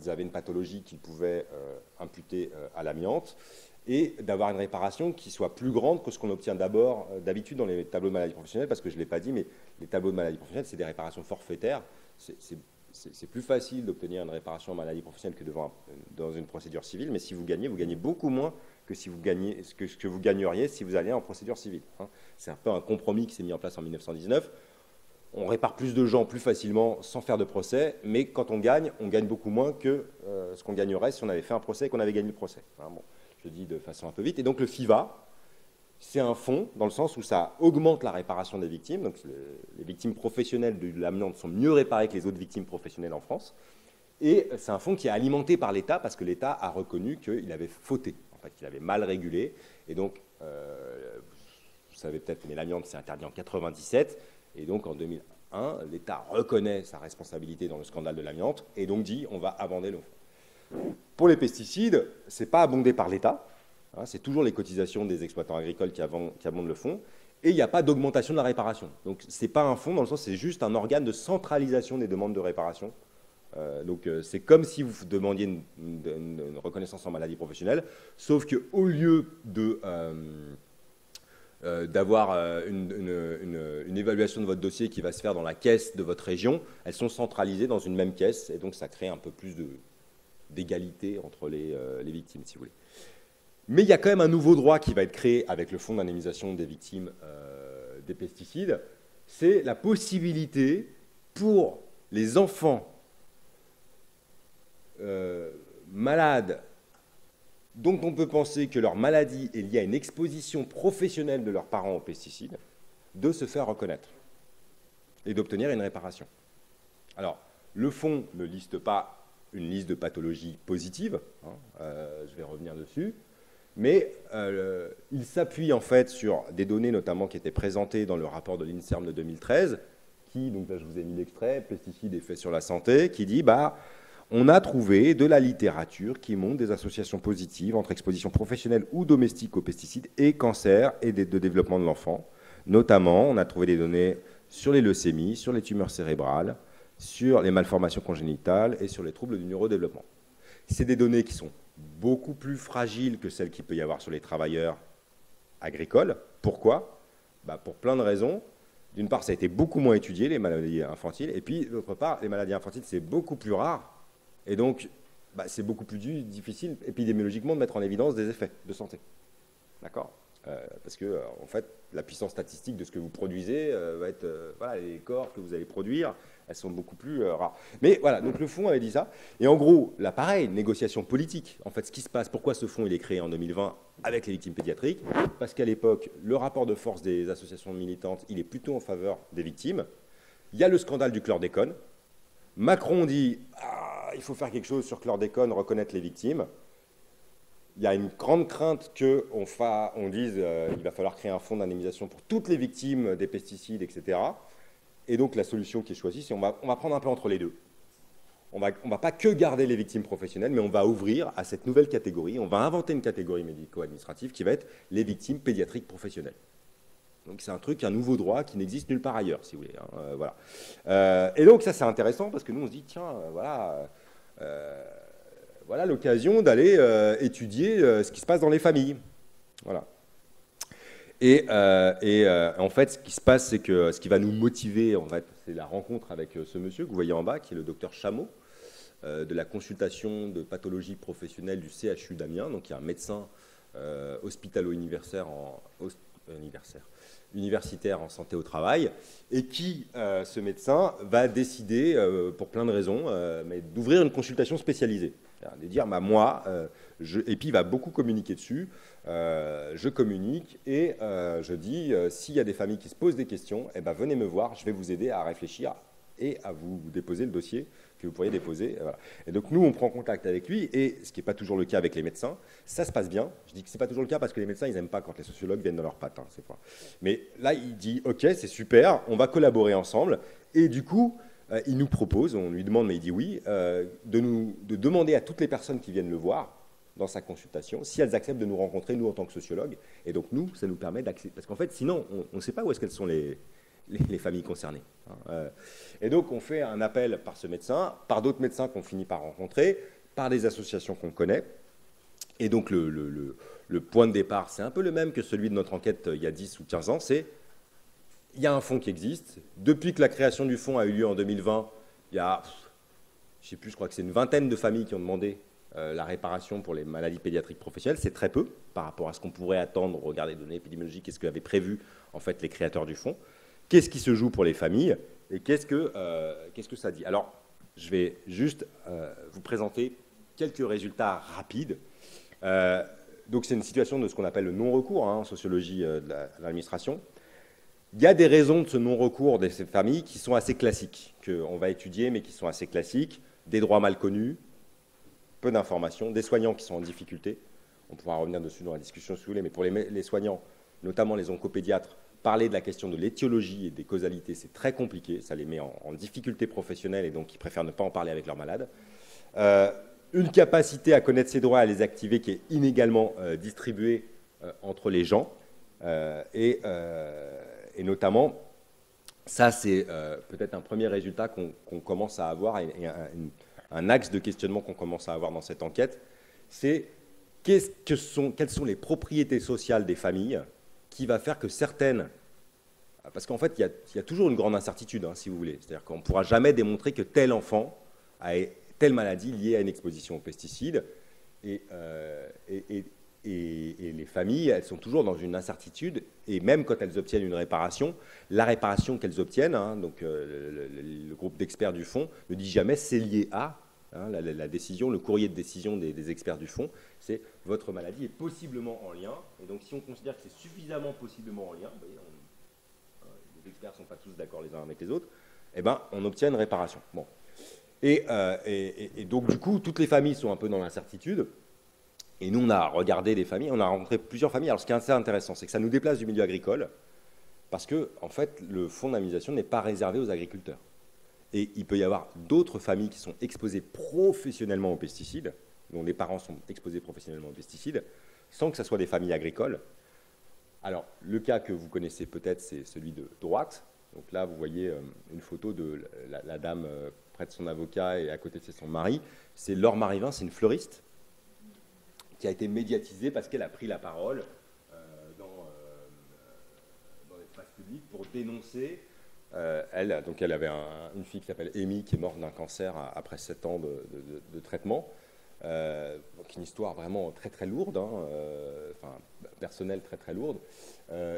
ils avaient une pathologie qu'ils pouvaient imputer à l'amiante, et d'avoir une réparation qui soit plus grande que ce qu'on obtient d'habitude dans les tableaux de maladies professionnelles, parce que je ne l'ai pas dit, mais les tableaux de maladies professionnelles, c'est des réparations forfaitaires. C'est plus facile d'obtenir une réparation en maladie professionnelle que dans une procédure civile, mais si vous gagnez beaucoup moins que ce que vous gagneriez si vous alliez en procédure civile. Hein. C'est un peu un compromis qui s'est mis en place en 1919. On répare plus de gens plus facilement sans faire de procès, mais quand on gagne beaucoup moins que ce qu'on gagnerait si on avait fait un procès et qu'on avait gagné le procès. Hein, bon, je le dis de façon un peu vite. Et donc le FIVA, c'est un fonds dans le sens où ça augmente la réparation des victimes. Donc les victimes professionnelles de l'amiante sont mieux réparées que les autres victimes professionnelles en France. Et c'est un fonds qui est alimenté par l'État parce que l'État a reconnu qu'il avait fauté, en fait, qu'il avait mal régulé. Et donc, vous savez peut-être, mais l'amiante c'est interdit en 1997. Et donc en 2001, l'État reconnaît sa responsabilité dans le scandale de l'amiante et donc dit on va abonder le fonds. Pour les pesticides, ce n'est pas abondé par l'État. Hein, c'est toujours les cotisations des exploitants agricoles qui abondent le fonds. Et il n'y a pas d'augmentation de la réparation. Donc ce n'est pas un fonds dans le sens, c'est juste un organe de centralisation des demandes de réparation. Donc c'est comme si vous demandiez une reconnaissance en maladie professionnelle, sauf qu'au lieu d'avoir une évaluation de votre dossier qui va se faire dans la caisse de votre région, elles sont centralisées dans une même caisse, et donc ça crée un peu plus d'égalité entre les victimes, si vous voulez. Mais il y a quand même un nouveau droit qui va être créé avec le Fonds d'indemnisation des victimes des pesticides. C'est la possibilité pour les enfants malades dont on peut penser que leur maladie est liée à une exposition professionnelle de leurs parents aux pesticides, de se faire reconnaître et d'obtenir une réparation. Alors, le fonds ne liste pas une liste de pathologies positives, hein, je vais revenir dessus, mais il s'appuie en fait sur des données notamment qui étaient présentées dans le rapport de l'INSERM de 2013, qui, donc là je vous ai mis l'extrait, pesticides, effets sur la santé, qui dit, on a trouvé de la littérature qui montre des associations positives entre exposition professionnelle ou domestique aux pesticides et cancer et de développement de l'enfant. Notamment, on a trouvé des données sur les leucémies, sur les tumeurs cérébrales, sur les malformations congénitales et sur les troubles du neurodéveloppement. C'est des données qui sont beaucoup plus fragiles que celles qu'il peut y avoir sur les travailleurs agricoles. Pourquoi? Pour plein de raisons. D'une part, ça a été beaucoup moins étudié, les maladies infantiles, et puis d'autre part, les maladies infantiles, c'est beaucoup plus rare. Et donc, c'est beaucoup plus difficile épidémiologiquement de mettre en évidence des effets de santé. D'accord? Parce que, en fait, la puissance statistique de ce que vous produisez va être... voilà, les corps que vous allez produire, elles sont beaucoup plus rares. Mais voilà, donc le fonds avait dit ça. Et en gros, là, pareil, négociation politique. En fait, ce qui se passe, pourquoi ce fonds il est créé en 2020 avec les victimes pédiatriques? Parce qu'à l'époque, le rapport de force des associations militantes, il est plutôt en faveur des victimes. Il y a le scandale du chlordécone. Macron dit... il faut faire quelque chose sur chlordécone, reconnaître les victimes. Il y a une grande crainte qu'on dise qu'il va falloir créer un fonds d'indemnisation pour toutes les victimes des pesticides, etc. Et donc la solution qui est choisie, c'est on va prendre un peu entre les deux. On va pas que garder les victimes professionnelles, mais on va ouvrir à cette nouvelle catégorie. On va inventer une catégorie médico-administrative qui va être les victimes pédiatriques professionnelles. Donc c'est un nouveau droit qui n'existe nulle part ailleurs, si vous voulez. Hein, voilà. Et donc ça c'est intéressant parce que nous on se dit tiens voilà l'occasion d'aller étudier ce qui se passe dans les familles. Voilà. Et en fait ce qui se passe c'est que ce qui va nous motiver en fait c'est la rencontre avec ce monsieur que vous voyez en bas qui est le docteur Chameau de la consultation de pathologie professionnelle du CHU d'Amiens, donc il y a un médecin hospitalo-universitaire universitaire en santé au travail, et qui, ce médecin, va décider, pour plein de raisons, d'ouvrir une consultation spécialisée. De dire, moi, et puis il va beaucoup communiquer dessus, je communique et je dis, s'il y a des familles qui se posent des questions, venez me voir, je vais vous aider à réfléchir et à vous déposer le dossier que vous pourriez déposer. Voilà. Et donc nous, on prend contact avec lui, et ce qui n'est pas toujours le cas avec les médecins, ça se passe bien. Je dis que ce n'est pas toujours le cas parce que les médecins, ils n'aiment pas quand les sociologues viennent dans leurs pattes. Hein, c'est pas. Mais là, il dit, OK, c'est super, on va collaborer ensemble. Et du coup, il nous propose, on lui demande, mais il dit oui, de demander à toutes les personnes qui viennent le voir dans sa consultation, si elles acceptent de nous rencontrer, nous, en tant que sociologues. Et donc nous, ça nous permet d'accepter. Parce qu'en fait, sinon, on ne sait pas où est-ce qu'elles sont les familles concernées. Et donc, on fait un appel par ce médecin, par d'autres médecins qu'on finit par rencontrer, par des associations qu'on connaît. Et donc, le point de départ, c'est un peu le même que celui de notre enquête il y a 10 ou 15 ans, c'est il y a un fonds qui existe. Depuis que la création du fonds a eu lieu en 2020, il y a, je ne sais plus, je crois que c'est une vingtaine de familles qui ont demandé la réparation pour les maladies pédiatriques professionnelles. C'est très peu par rapport à ce qu'on pourrait attendre au regard des données épidémiologiques et ce qu'avaient prévu en fait, les créateurs du fonds. Qu'est-ce qui se joue pour les familles et qu'est-ce que ça dit? Alors, je vais juste vous présenter quelques résultats rapides. Donc, c'est une situation de ce qu'on appelle le non-recours en sociologie de l'administration. Il y a des raisons de ce non-recours de ces familles qui sont assez classiques, qu'on va étudier, mais qui sont assez classiques. Des droits mal connus, peu d'informations, des soignants qui sont en difficulté. On pourra revenir dessus dans la discussion si vous voulez, mais pour les soignants, notamment les oncopédiatres, parler de la question de l'étiologie et des causalités, c'est très compliqué, ça les met en difficulté professionnelle et donc ils préfèrent ne pas en parler avec leurs malades. Une capacité à connaître ses droits et à les activer qui est inégalement distribuée entre les gens. Et notamment, ça c'est peut-être un premier résultat qu'on commence à avoir et un axe de questionnement qu'on commence à avoir dans cette enquête, c'est quelles sont les propriétés sociales des familles qui va faire que certaines... Parce qu'en fait, il y a toujours une grande incertitude, si vous voulez. C'est-à-dire qu'on ne pourra jamais démontrer que tel enfant a telle maladie liée à une exposition aux pesticides. Et et les familles, elles sont toujours dans une incertitude, et même quand elles obtiennent une réparation, la réparation qu'elles obtiennent, hein, donc le groupe d'experts du fonds ne dit jamais c'est lié à, hein, la décision, le courrier de décision des experts du fonds, c'est votre maladie est possiblement en lien, et donc si on considère que c'est suffisamment possiblement en lien, vous voyez, les experts ne sont pas tous d'accord les uns avec les autres, eh ben, on obtient une réparation. Bon. Et donc, du coup, toutes les familles sont un peu dans l'incertitude. Et nous, on a regardé des familles, on a rencontré plusieurs familles. Alors, ce qui est assez intéressant, c'est que ça nous déplace du milieu agricole, parce que, en fait, le fonds d'indemnisation n'est pas réservé aux agriculteurs. Et il peut y avoir d'autres familles qui sont exposées professionnellement aux pesticides, dont les parents sont exposés professionnellement aux pesticides, sans que ce soit des familles agricoles. Alors, le cas que vous connaissez peut-être, c'est celui de droite. Donc là, vous voyez une photo de la dame près de son avocat et à côté, c'est son mari. C'est Laure Marivin, c'est une fleuriste qui a été médiatisée parce qu'elle a pris la parole dans l'espace public pour dénoncer. Elle avait une fille qui s'appelle Amy qui est morte d'un cancer après 7 ans de traitement. Donc une histoire vraiment très très lourde, hein, personnelle très très lourde.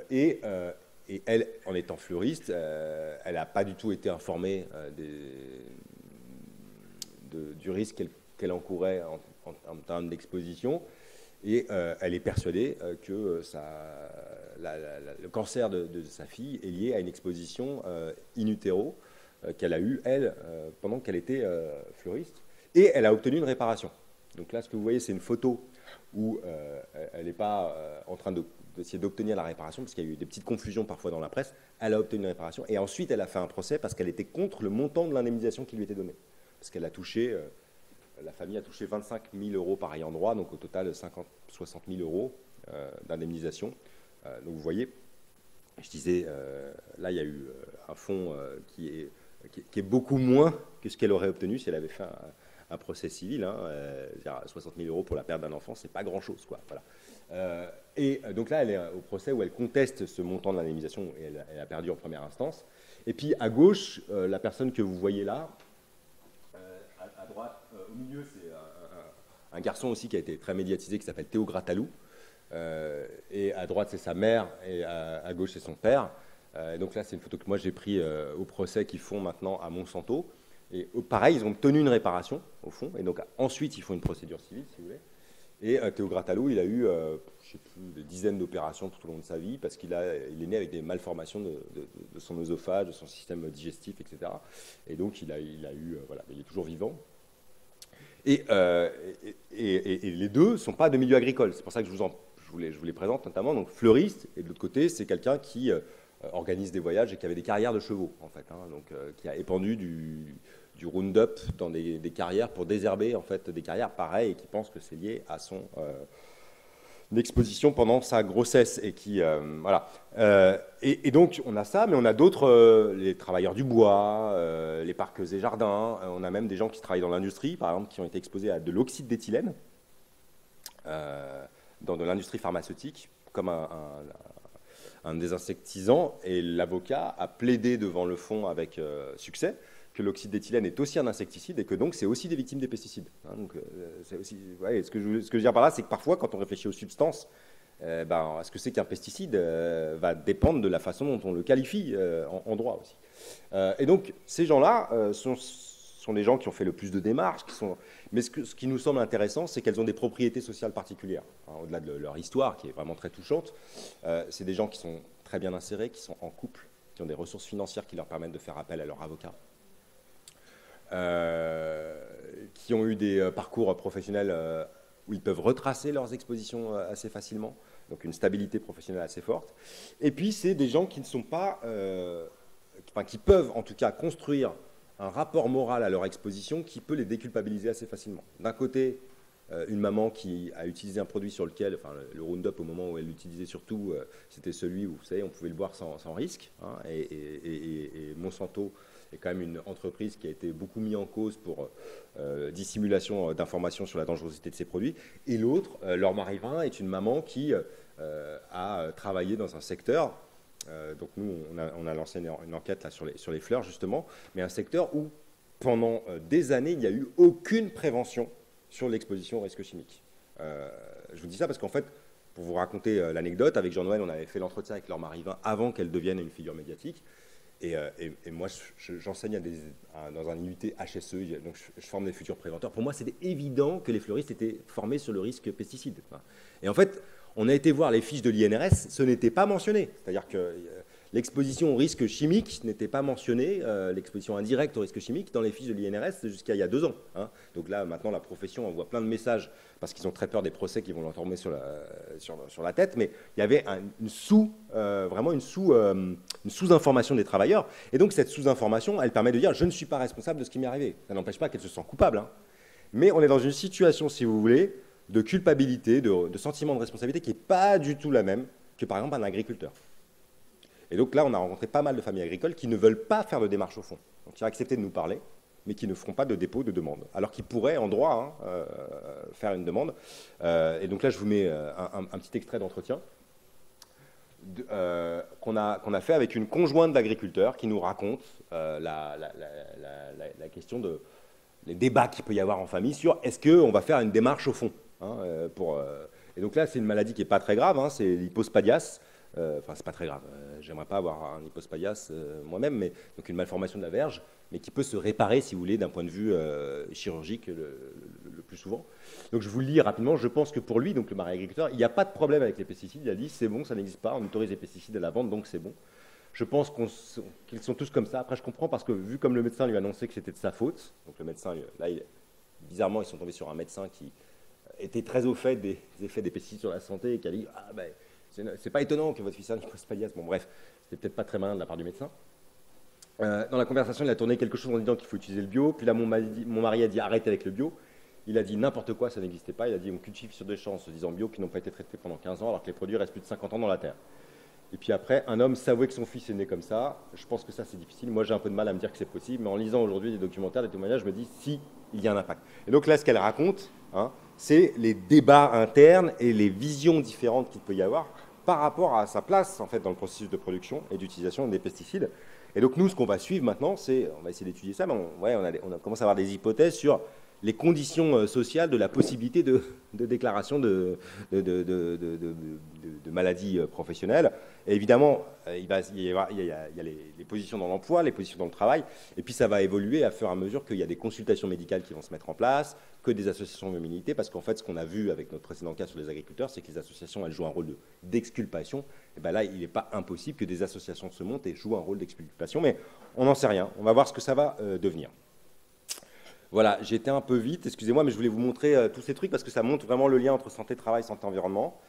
Et elle, en étant fleuriste, elle n'a pas du tout été informée du risque qu'elle encourait en termes d'exposition. Et elle est persuadée que le cancer de sa fille est lié à une exposition in utero qu'elle a eue, elle, pendant qu'elle était fleuriste. Et elle a obtenu une réparation. Donc là, ce que vous voyez, c'est une photo où elle n'est pas en train d'essayer d'obtenir la réparation, parce qu'il y a eu des petites confusions parfois dans la presse. Elle a obtenu une réparation, et ensuite elle a fait un procès parce qu'elle était contre le montant de l'indemnisation qui lui était donnée. Parce qu'elle a touché, la famille a touché 25 000 euros par ayant droit, donc au total 60 000 euros d'indemnisation. Donc vous voyez, je disais, là il y a eu un fonds qui est beaucoup moins que ce qu'elle aurait obtenu si elle avait fait un procès civil, hein, 60 000 euros pour la perte d'un enfant, c'est pas grand-chose, quoi. Voilà. Et donc là, elle est au procès où elle conteste ce montant de l'indemnisation et elle a perdu en première instance. Et puis à gauche, la personne que vous voyez là, à droite, au milieu, c'est un garçon aussi qui a été très médiatisé qui s'appelle Théo Gratalou. Et à droite, c'est sa mère et à gauche, c'est son père. Donc là, c'est une photo que moi j'ai prise au procès qu'ils font maintenant à Monsanto. Et pareil, ils ont obtenu une réparation, au fond, et donc ensuite, ils font une procédure civile, si vous voulez. Et Théo Gratalou, il a eu, je sais plus, des dizaines d'opérations tout au long de sa vie, parce qu'il est né avec des malformations de son œsophage, de son système digestif, etc. Et donc, il a eu, voilà, il est toujours vivant. Et les deux ne sont pas de milieu agricole. C'est pour ça que je vous les présente notamment. Donc, fleuriste, et de l'autre côté, c'est quelqu'un qui organise des voyages et qui avait des carrières de chevaux, en fait, hein, donc qui a épandu du Roundup dans des carrières pour désherber, en fait, des carrières pareilles et qui pense que c'est lié à son exposition pendant sa grossesse et qui voilà. Et donc on a ça, mais on a d'autres, les travailleurs du bois, les parcs et jardins. On a même des gens qui travaillent dans l'industrie, par exemple, qui ont été exposés à de l'oxyde d'éthylène dans de l'industrie pharmaceutique, comme un désinsectisant, et l'avocat a plaidé devant le fonds avec succès que l'oxyde d'éthylène est aussi un insecticide et que donc c'est aussi des victimes des pesticides. Hein, donc, aussi, ouais, ce que je veux dire par là, c'est que parfois, quand on réfléchit aux substances, ce que c'est qu'un pesticide va dépendre de la façon dont on le qualifie en droit aussi. Et donc, ces gens-là sont les gens qui ont fait le plus de démarches, mais ce qui nous semble intéressant, c'est qu'elles ont des propriétés sociales particulières. Hein, au-delà de leur histoire, qui est vraiment très touchante, c'est des gens qui sont très bien insérés, qui sont en couple, qui ont des ressources financières qui leur permettent de faire appel à leur avocat, qui ont eu des parcours professionnels où ils peuvent retracer leurs expositions assez facilement, donc une stabilité professionnelle assez forte. Et puis, c'est des gens qui ne sont pas, qui peuvent en tout cas construire un rapport moral à leur exposition qui peut les déculpabiliser assez facilement. D'un côté, une maman qui a utilisé un produit sur lequel, le Roundup au moment où elle l'utilisait surtout, c'était celui où, vous savez, on pouvait le boire sans risque, hein, et Monsanto est quand même une entreprise qui a été beaucoup mise en cause pour dissimulation d'informations sur la dangerosité de ses produits. Et l'autre, Laure Marivin, est une maman qui a travaillé dans un secteur, donc nous, on a lancé une enquête là, sur les fleurs, justement, mais un secteur où, pendant des années, il n'y a eu aucune prévention sur l'exposition aux risques chimiques. Je vous dis ça parce qu'en fait, Pour vous raconter l'anecdote, avec Jean-Noël, on avait fait l'entretien avec Laure Marivin avant qu'elle devienne une figure médiatique. Et moi, j'enseigne dans un IUT HSE, donc je forme des futurs préventeurs. Pour moi, c'était évident que les fleuristes étaient formés sur le risque pesticide. Et en fait, on a été voir les fiches de l'INRS, ce n'était pas mentionné. C'est-à-dire que l'exposition au risque chimique n'était pas mentionnée, l'exposition indirecte au risque chimique, dans les fiches de l'INRS jusqu'à il y a 2 ans. Hein. Donc là, maintenant, la profession envoie plein de messages parce qu'ils ont très peur des procès qui vont leur tomber sur la tête. Mais il y avait vraiment une sous-information des travailleurs. Et donc, cette sous-information, elle permet de dire « je ne suis pas responsable de ce qui m'est arrivé ». Ça n'empêche pas qu'elle se sent coupable. Hein. Mais on est dans une situation, si vous voulez, de culpabilité, de sentiment de responsabilité qui n'est pas du tout la même que, par exemple, un agriculteur. Et donc là, on a rencontré pas mal de familles agricoles qui ne veulent pas faire de démarche au fond, donc qui ont accepté de nous parler, mais qui ne feront pas de dépôt de demande, alors qu'ils pourraient, en droit, faire une demande. Et donc là, je vous mets un petit extrait d'entretien qu'on a fait avec une conjointe d'agriculteurs qui nous raconte la question des débats qu'il peut y avoir en famille sur est-ce qu'on va faire une démarche au fond. Hein, et donc là, c'est une maladie qui n'est pas très grave, hein, c'est l'hypospadias. Enfin, c'est pas très grave. J'aimerais pas avoir un hypospadias moi-même, mais donc une malformation de la verge, mais qui peut se réparer, si vous voulez, d'un point de vue chirurgique le plus souvent. Donc je vous le lis rapidement. Je pense que pour lui, donc le mari agriculteur, il n'y a pas de problème avec les pesticides. Il a dit c'est bon, ça n'existe pas. On autorise les pesticides à la vente, donc c'est bon. Je pense qu'ils sont tous comme ça. Après, je comprends parce que vu comme le médecin lui a annoncé que c'était de sa faute, donc le médecin, là, bizarrement, ils sont tombés sur un médecin qui était très au fait des effets des pesticides sur la santé et qui a dit ah ben c'est pas étonnant que votre fils ait un hypospadias. Bon, bref, c'était peut-être pas très malin de la part du médecin. Dans la conversation, il a tourné quelque chose en disant qu'il faut utiliser le bio. Puis là, mon mari a dit arrête avec le bio. Il a dit n'importe quoi, ça n'existait pas. Il a dit on cultive sur des champs en se disant bio qui n'ont pas été traités pendant 15 ans alors que les produits restent plus de 50 ans dans la terre. Et puis après, un homme s'avouait que son fils est né comme ça. Je pense que ça, c'est difficile. Moi, j'ai un peu de mal à me dire que c'est possible. Mais en lisant aujourd'hui des documentaires, des témoignages, je me dis si, il y a un impact. Et donc là, ce qu'elle raconte, hein, c'est les débats internes et les visions différentes qu'il peut y avoir par rapport à sa place en fait, dans le processus de production et d'utilisation des pesticides. Et donc nous, ce qu'on va suivre maintenant, c'est, on va essayer d'étudier ça, mais on commence à avoir des hypothèses sur les conditions sociales de la possibilité de déclaration de maladies professionnelles. Et évidemment, il y a les positions dans l'emploi, les positions dans le travail, et puis ça va évoluer à fur et à mesure qu'il y a des consultations médicales qui vont se mettre en place, que des associations de féminité, parce qu'en fait, ce qu'on a vu avec notre précédent cas sur les agriculteurs, c'est que les associations, elles jouent un rôle d'exculpation. Et bien là, il n'est pas impossible que des associations se montent et jouent un rôle d'exculpation, mais on n'en sait rien. On va voir ce que ça va devenir. Voilà, j'ai été un peu vite, excusez-moi, mais je voulais vous montrer tous ces trucs parce que ça montre vraiment le lien entre santé, travail, santé, environnement.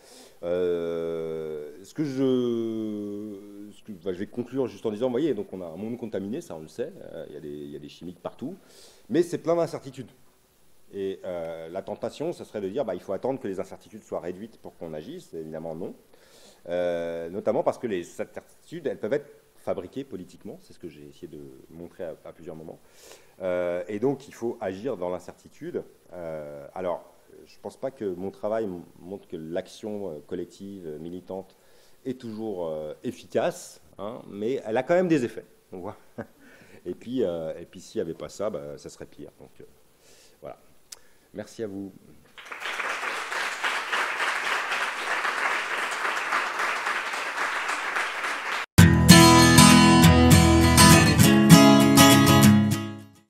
Je vais conclure juste en disant, vous voyez, donc on a un monde contaminé, ça on le sait, il y a des chimiques partout, mais c'est plein d'incertitudes. Et la tentation, ce serait de dire, il faut attendre que les incertitudes soient réduites pour qu'on agisse, évidemment non. Notamment parce que les incertitudes, elles peuvent être fabriquées politiquement, c'est ce que j'ai essayé de montrer à plusieurs moments. Et donc, il faut agir dans l'incertitude. Alors, je ne pense pas que mon travail montre que l'action collective, militante, est toujours efficace, hein, mais elle a quand même des effets. On voit. Et puis s'il n'y avait pas ça, ça serait pire. Donc, voilà. Merci à vous.